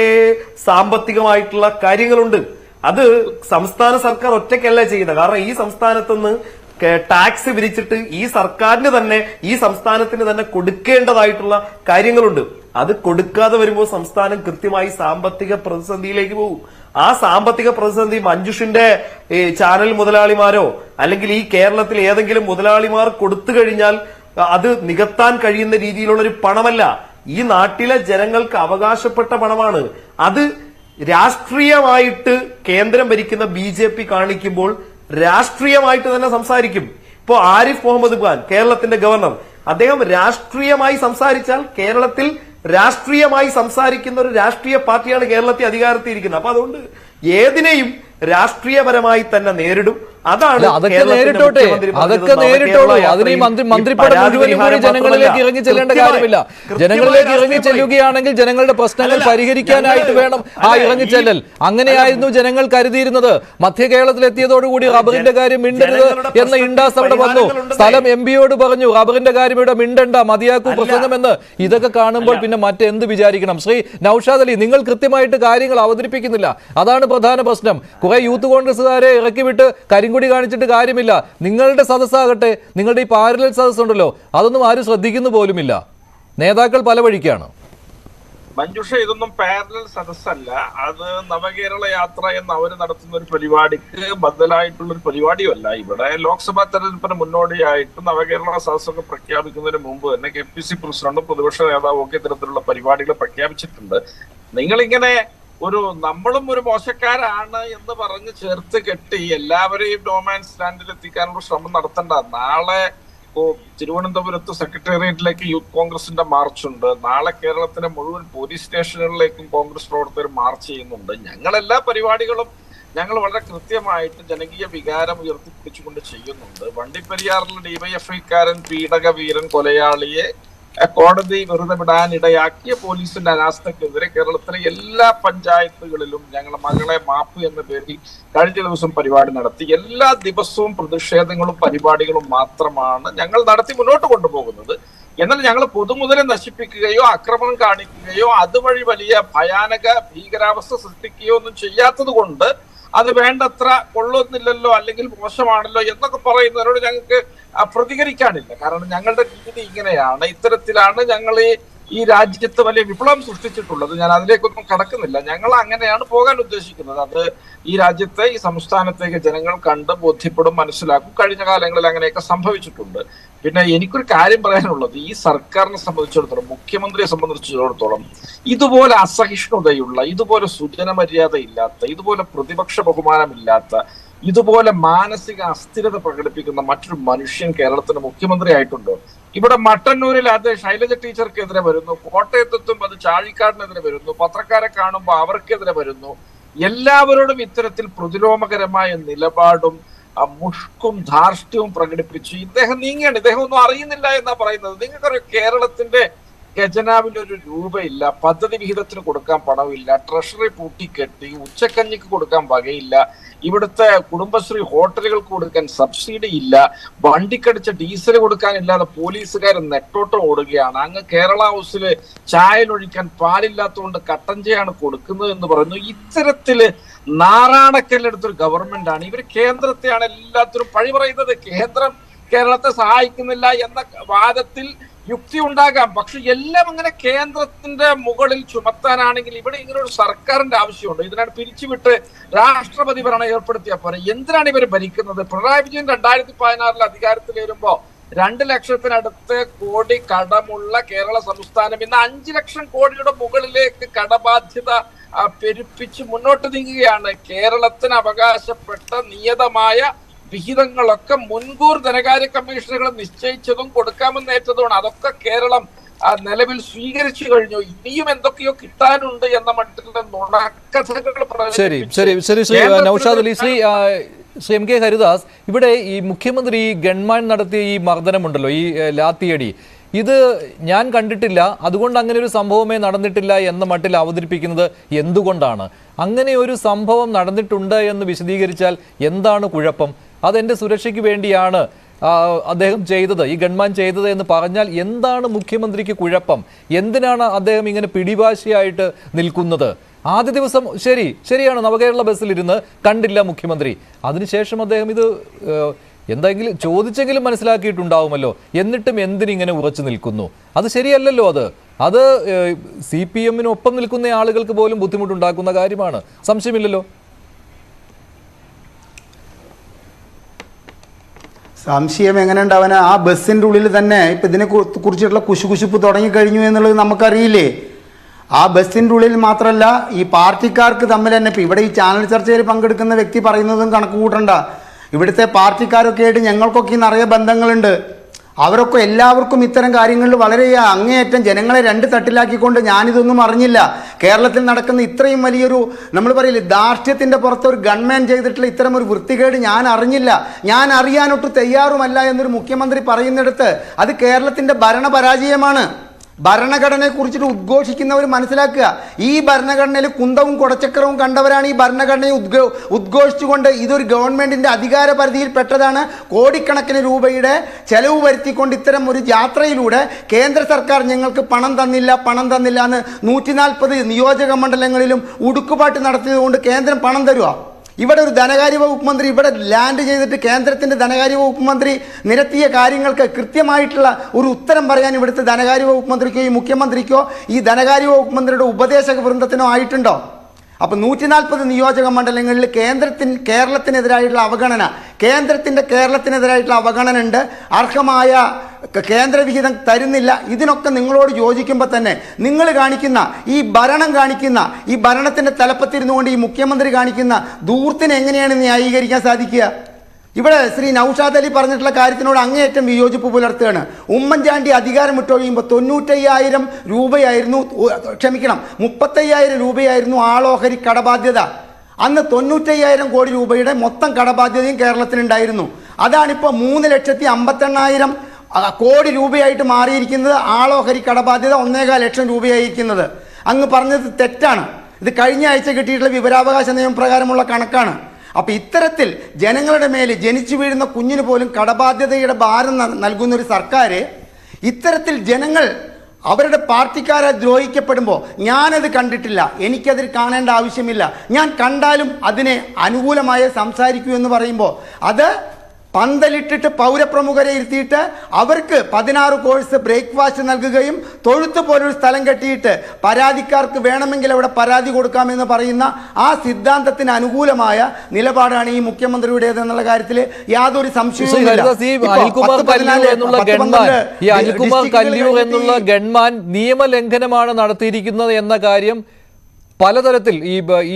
സാമ്പത്തികമായിട്ടുള്ള കാര്യങ്ങളുണ്ട്. അത് സംസ്ഥാന സർക്കാർ ഒറ്റയ്ക്കല്ല ചെയ്യുന്നത്. കാരണം ഈ സംസ്ഥാനത്തുനിന്ന് ടാക്സ് വിരിച്ചിട്ട് ഈ സർക്കാരിന് തന്നെ, ഈ സംസ്ഥാനത്തിന് തന്നെ കൊടുക്കേണ്ടതായിട്ടുള്ള കാര്യങ്ങളുണ്ട്. അത് കൊടുക്കാതെ വരുമ്പോൾ സംസ്ഥാനം കൃത്യമായി സാമ്പത്തിക പ്രതിസന്ധിയിലേക്ക് പോകും. ആ സാമ്പത്തിക പ്രതിസന്ധി മഞ്ജുഷിന്റെ ചാനൽ മുതലാളിമാരോ അല്ലെങ്കിൽ ഈ കേരളത്തിൽ ഏതെങ്കിലും മുതലാളിമാർ കൊടുത്തു കഴിഞ്ഞാൽ അത് നികത്താൻ കഴിയുന്ന രീതിയിലുള്ള ഒരു പണമല്ല. ഈ നാട്ടിലെ ജനങ്ങൾക്ക് അവകാശപ്പെട്ട പണമാണ്. അത് രാഷ്ട്രീയമായിട്ട് കേന്ദ്രം ഭരിക്കുന്ന BJP കാണിക്കുമ്പോൾ രാഷ്ട്രീയമായിട്ട് തന്നെ സംസാരിക്കും. ഇപ്പോ ആരിഫ് മുഹമ്മദ് ഖാൻ, കേരളത്തിന്റെ ഗവർണർ, അദ്ദേഹം രാഷ്ട്രീയമായി സംസാരിച്ചാൽ കേരളത്തിൽ രാഷ്ട്രീയമായി സംസാരിക്കുന്ന ഒരു രാഷ്ട്രീയ പാർട്ടിയാണ് കേരളത്തിൽ അധികാരത്തിൽ ഇരിക്കുന്നത്. അപ്പൊ അതുകൊണ്ട് ഏതിനെയും രാഷ്ട്രീയപരമായി തന്നെ നേരിടും. അതാണ് അതൊക്കെ നേരിട്ടോട്ടെ, അതൊക്കെ നേരിട്ടോളൂ. അതിന് ഈ മന്ത്രിപ്പടം മുഴുവനും കൂടി ജനങ്ങളിലേക്ക് ഇറങ്ങി ചെല്ലേണ്ട കാര്യമില്ല. ജനങ്ങളിലേക്ക് ഇറങ്ങി ചെല്ലുകയാണെങ്കിൽ ജനങ്ങളുടെ പ്രശ്നങ്ങൾ പരിഹരിക്കാനായിട്ട് വേണം ആ ഇറങ്ങിച്ചെല്ലൽ. അങ്ങനെയായിരുന്നു ജനങ്ങൾ കരുതിയിരുന്നത്. മധ്യ കേരളത്തിൽ എത്തിയതോടുകൂടി റബ്ബറിന്റെ കാര്യം മിണ്ടരുത് എന്ന ഇൻഡാസ് അവിടെ വന്നു. സ്ഥലം MP-യോട് പറഞ്ഞു റബ്ബറിന്റെ കാര്യം ഇവിടെ മിണ്ടണ്ട, മതിയാക്കൂ പ്രസംഗമെന്ന്. ഇതൊക്കെ കാണുമ്പോൾ പിന്നെ മറ്റെന്ത് വിചാരിക്കണം? ശ്രീ നൌഷാദ് അലി, നിങ്ങൾ കൃത്യമായിട്ട് കാര്യങ്ങൾ അവതരിപ്പിക്കുന്നില്ല, അതാണ് പ്രധാന പ്രശ്നം. കുറെ യൂത്ത് കോൺഗ്രസുകാരെ ഇറക്കിവിട്ട് കരിങ്കൊടി കാണിച്ചിട്ട് കാര്യമില്ല. നിങ്ങളുടെ സദസ്സാകട്ടെ, നിങ്ങളുടെ ഈ പാരലൽ സദസ് ഉണ്ടല്ലോ, അതൊന്നും ആരും ശ്രദ്ധിക്കുന്നു പോലുമില്ല. നേതാക്കൾ പല വഴിക്കാണ്. മഞ്ജുഷ, ഇതൊന്നും പാരലൽ സദസ്സല്ല. അത് നവകേരള യാത്ര എന്ന് അവർ നടത്തുന്ന ഒരു പരിപാടിക്ക് ബദലായിട്ടുള്ള ഒരു പരിപാടിയല്ല. ഇവിടെ ലോക്സഭാ തെരഞ്ഞെടുപ്പിന് മുന്നോടിയായിട്ട് നവകേരള സദസ്സൊക്കെ പ്രഖ്യാപിക്കുന്നതിന് മുമ്പ് തന്നെ KPC പ്രസിഡന്റും പ്രതിപക്ഷ നേതാവും ഒക്കെ ഇത്തരത്തിലുള്ള പരിപാടികൾ പ്രഖ്യാപിച്ചിട്ടുണ്ട്. നിങ്ങളിങ്ങനെ നമ്മളും ഒരു മോശക്കാരാണ് എന്ന് പറഞ്ഞ് ചേർത്ത് കെട്ടി എല്ലാവരെയും നോമാൻസ് ലാൻഡിൽ എത്തിക്കാനുള്ള ശ്രമം നടത്തണ്ട. നാളെ തിരുവനന്തപുരത്ത് സെക്രട്ടേറിയറ്റിലേക്ക് യൂത്ത് കോൺഗ്രസിന്റെ മാർച്ചുണ്ട്. നാളെ കേരളത്തിലെ മുഴുവൻ പോലീസ് സ്റ്റേഷനുകളിലേക്കും കോൺഗ്രസ് പ്രവർത്തകർ മാർച്ച് ചെയ്യുന്നുണ്ട്. ഞങ്ങളെല്ലാ പരിപാടികളും ഞങ്ങൾ വളരെ കൃത്യമായിട്ട് ജനകീയ വികാരം ഉയർത്തിപ്പിടിച്ചുകൊണ്ട് ചെയ്യുന്നുണ്ട്. വണ്ടിപ്പെരിയാറിലെ ഡിവൈഎഫ്ഐക്കാരൻ പീഡക വീരൻ കൊലയാളിയെ കോടതി വെറുതെ വിടാനിടയാക്കിയ പോലീസിന്റെ അനാസ്ഥക്കെതിരെ കേരളത്തിലെ എല്ലാ പഞ്ചായത്തുകളിലും ഞങ്ങളുടെ മകളെ മാപ്പ് എന്ന പേരിൽ കഴിഞ്ഞ ദിവസം പരിപാടി നടത്തി. എല്ലാ ദിവസവും പ്രതിഷേധങ്ങളും പരിപാടികളും മാത്രമാണ് ഞങ്ങൾ നടത്തി മുന്നോട്ട് കൊണ്ടുപോകുന്നത്. എന്നാൽ ഞങ്ങൾ പൊതുമുതലെ നശിപ്പിക്കുകയോ ആക്രമണം കാണിക്കുകയോ അതുവഴി വലിയ ഭയാനക ഭീകരാവസ്ഥ സൃഷ്ടിക്കുകയോ ഒന്നും ചെയ്യാത്തത് കൊണ്ട് അത് വേണ്ടത്ര കൊള്ളുന്നില്ലല്ലോ അല്ലെങ്കിൽ മോശമാണല്ലോ എന്നൊക്കെ പറയുന്നതിനോട് ഞങ്ങൾക്ക് പ്രതികരിക്കാനില്ല. കാരണം ഞങ്ങളുടെ രീതി ഇങ്ങനെയാണ്, ഇത്തരത്തിലാണ് ഞങ്ങൾ ഈ രാജ്യത്ത് വലിയ വിപ്ലവം സൃഷ്ടിച്ചിട്ടുള്ളത്. ഞാൻ അതിലേക്കൊന്നും കടക്കുന്നില്ല. ഞങ്ങൾ അങ്ങനെയാണ് പോകാൻ ഉദ്ദേശിക്കുന്നത്. അത് ഈ രാജ്യത്തെ ഈ സംസ്ഥാനത്തേക്ക് ജനങ്ങൾ കണ്ട് ബോധ്യപ്പെടും, മനസ്സിലാക്കും. കഴിഞ്ഞ കാലങ്ങളിൽ അങ്ങനെയൊക്കെ സംഭവിച്ചിട്ടുണ്ട്. പിന്നെ എനിക്കൊരു കാര്യം പറയാനുള്ളത്, ഈ സർക്കാരിനെ സംബന്ധിച്ചിടത്തോളം, മുഖ്യമന്ത്രിയെ സംബന്ധിച്ചിടത്തോളം ഇതുപോലെ അസഹിഷ്ണുതയുള്ള, ഇതുപോലെ സുജനമര്യാദയില്ലാത്ത, ഇതുപോലെ പ്രതിപക്ഷ ബഹുമാനമില്ലാത്ത, ഇതുപോലെ മാനസിക അസ്ഥിരത പ്രകടിപ്പിക്കുന്ന മറ്റൊരു മനുഷ്യൻ കേരളത്തിന് മുഖ്യമന്ത്രി ആയിട്ടുണ്ടോ? ഇവിടെ മട്ടന്നൂരിൽ അത് ശൈലജ ടീച്ചർക്കെതിരെ വരുന്നു, കോട്ടയത്തെത്തും അത് ചാഴിക്കാടിനെതിരെ വരുന്നു, പത്രക്കാരെ കാണുമ്പോൾ അവർക്കെതിരെ വരുന്നു. എല്ലാവരോടും ഇത്തരത്തിൽ പ്രതിലോമകരമായ നിലപാടും മുഷ്കും ധാർഷ്ട്യവും പ്രകടിപ്പിച്ചു ഇദ്ദേഹം നീങ്ങിയാണ്. ഇദ്ദേഹം ഒന്നും അറിയുന്നില്ല എന്നാ പറയുന്നത്. നിങ്ങൾക്കറിയാം, കേരളത്തിന്റെ ഖജനാവിൽ ഒരു രൂപയില്ല, പദ്ധതി വിഹിതത്തിന് കൊടുക്കാൻ പണമില്ല, ട്രഷറി പൂട്ടിക്കെട്ടി, ഉച്ചക്കഞ്ഞിക്ക് കൊടുക്കാൻ വകയില്ല, ഇവിടുത്തെ കുടുംബശ്രീ ഹോട്ടലുകൾക്ക് കൊടുക്കാൻ സബ്സിഡി ഇല്ല, വണ്ടിക്കടിച്ച ഡീസൽ കൊടുക്കാനില്ലാതെ പോലീസുകാർ നെട്ടോട്ടം ഓടുകയാണ്. അങ്ങ് കേരള ഹൗസിൽ ചായലൊഴിക്കാൻ പാലില്ലാത്തതുകൊണ്ട് കട്ടൻ ചായയാണ് കൊടുക്കുന്നത് എന്ന് പറയുന്നു. ഇത്തരത്തില് നാറാണക്കല്ലെടുത്തൊരു ഗവൺമെന്റ് ആണ്. ഇവർ കേന്ദ്രത്തെയാണ് എല്ലാത്തിനും പഴി പറയുന്നത്. കേന്ദ്രം കേരളത്തെ സഹായിക്കുന്നില്ല എന്ന വാദത്തിൽ യുക്തി ഉണ്ടാകാം. പക്ഷെ എല്ലാം അങ്ങനെ കേന്ദ്രത്തിന്റെ മുകളിൽ ചുമത്താനാണെങ്കിൽ ഇവിടെ ഇങ്ങനെ ഒരു സർക്കാരിന്റെ ആവശ്യമുണ്ട്. ഇതിനാണ് പിരിച്ചുവിട്ട് രാഷ്ട്രപതി ഭരണം ഏർപ്പെടുത്തിയാൽ പോരെ. എന്തിനാണ് ഇവർ ഭരിക്കുന്നത്? പിണറായി വിജയൻ 2016 അധികാരത്തിൽ വരുമ്പോ 2 ലക്ഷത്തിനടുത്ത് കോടി കടമുള്ള കേരള സംസ്ഥാനം ഇന്ന് 5 ലക്ഷം കോടിയുടെ മുകളിലേക്ക് കടബാധ്യത പെരുപ്പിച്ച് മുന്നോട്ട് നീങ്ങുകയാണ്. കേരളത്തിന് അവകാശപ്പെട്ട നിയതമായ വിഹിതങ്ങളൊക്കെ മുൻകൂർ ധനകാര്യ കമ്മീഷനുകൾ നിശ്ചയിച്ചതും കൊടുക്കാമെന്ന് ഏറ്റതുമാണ്. അതൊക്കെ കേരളം നിലവിൽ സ്വീകരിച്ചു കഴിഞ്ഞു. ഇനിയും എന്തൊക്കെയോ കിട്ടാനുണ്ട് എന്ന മട്ടിലുള്ള നുണക്കഥകൾ. ശരി ശരി ശരി ശ്രീ നൗഷാദ് അലി, ശ്രീ എം കെ ഹരിദാസ്, ഇവിടെ ഈ മുഖ്യമന്ത്രി ഗൺമാൻ നടത്തിയ ഈ മർദ്ദനമുണ്ടല്ലോ, ഈ ലാത്തിയടി, ഇത് ഞാൻ കണ്ടിട്ടില്ല, അതുകൊണ്ട് അങ്ങനെ ഒരു സംഭവമേ നടന്നിട്ടില്ല എന്ന മട്ടിൽ അവതരിപ്പിക്കുന്നത് എന്തുകൊണ്ടാണ്? അങ്ങനെ ഒരു സംഭവം നടന്നിട്ടുണ്ട് എന്ന് വിശദീകരിച്ചാൽ എന്താണ് കുഴപ്പം? അതെൻ്റെ സുരക്ഷയ്ക്ക് വേണ്ടിയാണ് അദ്ദേഹം ചെയ്തത്, ഈ ഗൺമാൻ ചെയ്തത് എന്ന് പറഞ്ഞാൽ എന്താണ് മുഖ്യമന്ത്രിക്ക് കുഴപ്പം? എന്തിനാണ് അദ്ദേഹം ഇങ്ങനെ പിടിവാശിയായിട്ട് നിൽക്കുന്നത്? ആദ്യ ദിവസം ശരിയാണ്, നവകേരള ബസ്സിലിരുന്ന് കണ്ടില്ല മുഖ്യമന്ത്രി, അതിനുശേഷം അദ്ദേഹം ഇത് എന്തെങ്കിലും ചോദിച്ചെങ്കിലും മനസ്സിലാക്കിയിട്ടുണ്ടാവുമല്ലോ, എന്നിട്ടും എന്തിനിങ്ങനെ ഉറച്ചു നിൽക്കുന്നു? അത് ശരിയല്ലല്ലോ. അത് CPM-നൊപ്പം നിൽക്കുന്ന ആളുകൾക്ക് പോലും ബുദ്ധിമുട്ടുണ്ടാക്കുന്ന കാര്യമാണ്, സംശയമില്ലല്ലോ. സംശയം എങ്ങനെ ഉണ്ടാവാനാ? ആ ബസ്സിൻ്റെ ഉള്ളിൽ തന്നെ ഇപ്പം ഇതിനെ കുറിച്ചിട്ടുള്ള കുശുകുശുപ്പ് തുടങ്ങിക്കഴിഞ്ഞു എന്നുള്ളത് നമുക്കറിയില്ലേ? ആ ബസ്സിൻ്റെ ഉള്ളിൽ മാത്രമല്ല, ഈ പാർട്ടിക്കാർക്ക് തമ്മിൽ തന്നെ ഇപ്പം ഇവിടെ ഈ ചാനൽ ചർച്ചയിൽ പങ്കെടുക്കുന്ന വ്യക്തി പറയുന്നതും കണക്ക് കൂട്ടണ്ട. ഇവിടുത്തെ പാർട്ടിക്കാരൊക്കെ ആയിട്ട് ഞങ്ങൾക്കൊക്കെ നിറയെ ബന്ധങ്ങളുണ്ട്. അവരൊക്കെ എല്ലാവർക്കും ഇത്തരം കാര്യങ്ങളിൽ വളരെ അങ്ങേയറ്റം ജനങ്ങളെ 2 തട്ടിലാക്കിക്കൊണ്ട് ഞാനിതൊന്നും അറിഞ്ഞില്ല. കേരളത്തിൽ നടക്കുന്ന ഇത്രയും വലിയൊരു, നമ്മൾ പറയില്ലേ, ധാർഷ്ട്യത്തിൻ്റെ പുറത്ത് ഒരു ഗൺമാൻ ചെയ്തിട്ടുള്ള ഇത്തരം ഒരു വൃത്തികേട് ഞാൻ അറിഞ്ഞില്ല, ഞാൻ അറിയാനൊട്ട് തയ്യാറുമല്ല എന്നൊരു മുഖ്യമന്ത്രി പറയുന്നിടത്ത് അത് കേരളത്തിൻ്റെ ഭരണപരാജയമാണ്. ഭരണഘടനയെ കുറിച്ചിട്ട് ഉദ്ഘോഷിക്കുന്നവർ മനസ്സിലാക്കുക, ഈ ഭരണഘടനയിൽ കുന്തവും കുടച്ചക്രവും കണ്ടവരാണ് ഈ ഭരണഘടനയെ ഉദ്ഘോഷിച്ചുകൊണ്ട് ഇതൊരു ഗവൺമെന്റിന്റെ അധികാര പരിധിയിൽ പെട്ടതാണ്, കോടിക്കണക്കിന് രൂപയുടെ ചെലവ് വരുത്തിക്കൊണ്ട് ഇത്തരം ഒരു യാത്രയിലൂടെ കേന്ദ്ര സർക്കാർ ഞങ്ങൾക്ക് പണം തന്നില്ല എന്ന് 140 നിയോജക മണ്ഡലങ്ങളിലും ഉടുക്കുപാട്ട് നടത്തിയതുകൊണ്ട് കേന്ദ്രം പണം തരുക. ഇവിടെ ഒരു ധനകാര്യ വകുപ്പ് മന്ത്രി ഇവിടെ ലാൻഡ് ചെയ്തിട്ട് കേന്ദ്രത്തിൻ്റെ ധനകാര്യ വകുപ്പ് മന്ത്രി നിരത്തിയ കാര്യങ്ങൾക്ക് കൃത്യമായിട്ടുള്ള ഒരു ഉത്തരം പറയാൻ ഇവിടുത്തെ ധനകാര്യ വകുപ്പ് മന്ത്രിക്കോ ഈ മുഖ്യമന്ത്രിക്കോ ഈ ധനകാര്യ വകുപ്പ് മന്ത്രിയുടെ ഉപദേശക വൃന്ദത്തിനോ ആയിട്ടുണ്ടോ? അപ്പോൾ 140 നിയോജക മണ്ഡലങ്ങളിൽ കേരളത്തിനെതിരായിട്ടുള്ള അവഗണന ഉണ്ട്. അർഹമായ കേന്ദ്രവിഹിതം തരുന്നില്ല. ഇതിനൊക്കെ നിങ്ങളോട് യോജിക്കുമ്പോൾ തന്നെ നിങ്ങൾ കാണിക്കുന്ന ഈ ഭരണത്തിൻ്റെ തലപ്പത്തിരുന്നുകൊണ്ട് ഈ മുഖ്യമന്ത്രി കാണിക്കുന്ന ധൂർത്തിനെ എങ്ങനെയാണ് ന്യായീകരിക്കാൻ സാധിക്കുക? ഇവിടെ ശ്രീ നൗഷാദ് അലി പറഞ്ഞിട്ടുള്ള കാര്യത്തിനോട് അങ്ങേയറ്റം വിയോജിപ്പ് പുലർത്തുകയാണ്. ഉമ്മൻചാണ്ടി അധികാരം വിട്ടൊഴിയുമ്പോൾ 95,000 രൂപയായിരുന്നു, ക്ഷമിക്കണം 35,000 രൂപയായിരുന്നു ആളോഹരി കടബാധ്യത. അന്ന് 95,000 കോടി രൂപയുടെ മൊത്തം കടബാധ്യതയും കേരളത്തിനുണ്ടായിരുന്നു. അതാണിപ്പോൾ 3,58,000 കോടി രൂപയായിട്ട് മാറിയിരിക്കുന്നത്. ആളോഹരി കടബാധ്യത 1,4 ലക്ഷം രൂപയായിരിക്കുന്നത്. അങ്ങ് പറഞ്ഞത് തെറ്റാണ്. ഇത് കഴിഞ്ഞ ആഴ്ച കിട്ടിയിട്ടുള്ള വിവരാവകാശ നിയമപ്രകാരമുള്ള കണക്കാണ്. അപ്പം ഇത്തരത്തിൽ ജനങ്ങളുടെ മേൽ ജനിച്ചു വീഴുന്ന കുഞ്ഞിന് പോലും കടബാധ്യതയുടെ ഭാരം നൽകുന്ന ഒരു സർക്കാർ, ഇത്തരത്തിൽ ജനങ്ങൾ അവരുടെ പാർട്ടിക്കാരെ ദ്രോഹിക്കപ്പെടുമ്പോൾ ഞാനത് കണ്ടിട്ടില്ല, എനിക്കതിൽ കാണേണ്ട ആവശ്യമില്ല, ഞാൻ കണ്ടാലും അതിനെ അനുകൂലമായി സംസാരിക്കൂ എന്ന് പറയുമ്പോൾ അത് പന്തലിട്ടിട്ട് പൗരപ്രമുഖരെ ഇരുത്തിയിട്ട് അവർക്ക് 16 കോഴ്സ് ബ്രേക്ക്ഫാസ്റ്റ് നൽകുകയും തൊഴുത്ത് പോലൊരു സ്ഥലം കെട്ടിയിട്ട് പരാതിക്കാർക്ക് വേണമെങ്കിൽ അവിടെ പരാതി കൊടുക്കാമെന്ന് പറയുന്ന ആ സിദ്ധാന്തത്തിന് അനുകൂലമായ നിലപാടാണ് ഈ മുഖ്യമന്ത്രിയുടേത് എന്നുള്ള കാര്യത്തിൽ യാതൊരു സംശയവും എന്നുള്ള ഗൺമാൻ നിയമലംഘനമാണ് നടത്തിയിരിക്കുന്നത് എന്ന കാര്യം പലതരത്തിൽ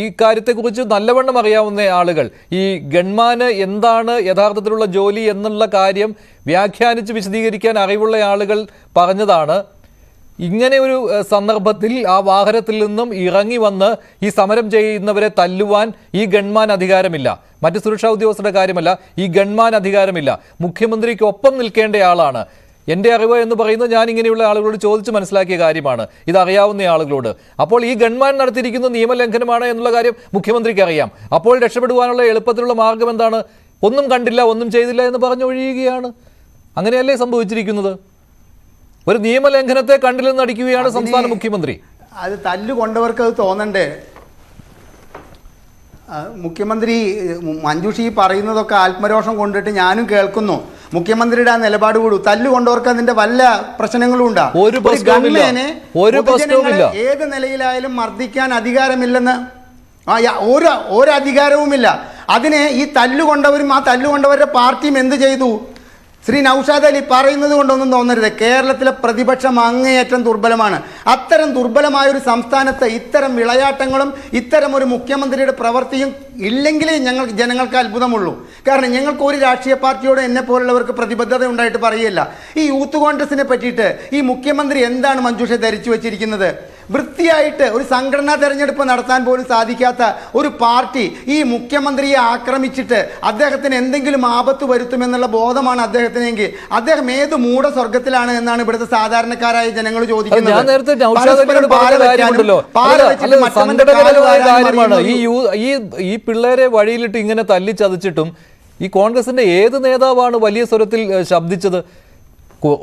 ഈ കാര്യത്തെക്കുറിച്ച് നല്ലവണ്ണം അറിയാവുന്ന ആളുകൾ, ഈ ഗൺമാന് എന്താണ് യഥാർത്ഥത്തിലുള്ള ജോലി എന്നുള്ള കാര്യം വ്യാഖ്യാനിച്ച് വിശദീകരിക്കാൻ അറിവുള്ള ആളുകൾ പറഞ്ഞതാണ്. ഇങ്ങനെ ഒരു സന്ദർഭത്തിൽ ആ വാഹനത്തിൽ നിന്നും ഇറങ്ങി വന്ന് ഈ സമരം ചെയ്യുന്നവരെ തല്ലുവാൻ ഈ ഗൺമാൻ അധികാരമില്ല. മറ്റ് സുരക്ഷാ ഉദ്യോഗസ്ഥരുടെ കാര്യമല്ല, ഈ ഗൺമാൻ അധികാരമില്ല. മുഖ്യമന്ത്രിക്ക് ഒപ്പം നിൽക്കേണ്ട ആളാണ്. എൻ്റെ അറിവ് എന്ന് പറയുന്നത് ഞാൻ ഇങ്ങനെയുള്ള ആളുകളോട് ചോദിച്ച് മനസ്സിലാക്കിയ കാര്യമാണ്, ഇതറിയാവുന്ന ആളുകളോട്. അപ്പോൾ ഈ ഗൺമാൻ നടത്തിയിരിക്കുന്ന നിയമലംഘനമാണ് എന്നുള്ള കാര്യം മുഖ്യമന്ത്രിക്ക് അറിയാം. അപ്പോൾ രക്ഷപ്പെടുവാനുള്ള എളുപ്പത്തിലുള്ള മാർഗം എന്താണ്? ഒന്നും കണ്ടില്ല, ഒന്നും ചെയ്തില്ല എന്ന് പറഞ്ഞൊഴിയുകയാണ്. അങ്ങനെയല്ലേ സംഭവിച്ചിരിക്കുന്നത്? ഒരു നിയമലംഘനത്തെ കണ്ടില്ലെന്ന് അടിക്കുകയാണ് സംസ്ഥാന മുഖ്യമന്ത്രി. അത് തല്ലുകൊണ്ടവർക്ക് അത് തോന്നണ്ടേ? മുഖ്യമന്ത്രി മഞ്ജുഷി പറയുന്നതൊക്കെ ആത്മരോഷം കൊണ്ടിട്ട് ഞാനും കേൾക്കുന്നു. മുഖ്യമന്ത്രിയുടെ ആ നിലപാട് കൂടും. തല്ലുകൊണ്ടവർക്ക് അതിന്റെ വല്ല പ്രശ്നങ്ങളും ഉണ്ടാകും. ഏത് നിലയിലായാലും മർദ്ദിക്കാൻ അധികാരമില്ലെന്ന് ഒരു അധികാരവുമില്ല. അതിനെ ഈ തല്ലുകൊണ്ടവരും ആ തല്ലുകൊണ്ടവരുടെ പാർട്ടിയും എന്ത് ചെയ്തു? ശ്രീ നൗഷാദ് അലി പറയുന്നത് കൊണ്ടൊന്നും തോന്നരുത്, കേരളത്തിലെ പ്രതിപക്ഷം അങ്ങേയറ്റം ദുർബലമാണ്. അത്തരം ദുർബലമായൊരു സംസ്ഥാനത്ത് ഇത്തരം വിളയാട്ടങ്ങളും ഇത്തരം ഒരു മുഖ്യമന്ത്രിയുടെ പ്രവൃത്തിയും ഇല്ലെങ്കിലേ ജനങ്ങൾക്ക് അത്ഭുതമുള്ളൂ. കാരണം ഞങ്ങൾക്ക് ഒരു രാഷ്ട്രീയ പാർട്ടിയോട് എന്നെ പോലുള്ളവർക്ക് പ്രതിബദ്ധത ഉണ്ടായിട്ട് പറയില്ല. ഈ യൂത്ത് കോൺഗ്രസിനെ പറ്റിയിട്ട് ഈ മുഖ്യമന്ത്രി എന്താണ് മഞ്ജുഷ ധരിച്ചു വെച്ചിരിക്കുന്നത്? വൃത്തിയായിട്ട് ഒരു സംഘടനാ തെരഞ്ഞെടുപ്പ് നടത്താൻ പോലും സാധിക്കാത്ത ഒരു പാർട്ടി ഈ മുഖ്യമന്ത്രിയെ ആക്രമിച്ചിട്ട് അദ്ദേഹത്തിന് എന്തെങ്കിലും ആപത്ത് വരുത്തുമെന്നുള്ള ബോധമാണ് അദ്ദേഹത്തിനെങ്കിൽ അദ്ദേഹം ഏത് മൂഢസ്വർഗത്തിലാണ് എന്നാണ് ഇവിടുത്തെ സാധാരണക്കാരായ ജനങ്ങൾ ചോദിക്കുന്നത്. ഈ പിള്ളേരെ വഴിയിലിട്ട് ഇങ്ങനെ തല്ലിച്ചതച്ചിട്ടും ഈ കോൺഗ്രസിന്റെ ഏത് നേതാവാണ് വലിയ സ്വരത്തിൽ ശബ്ദിച്ചത്?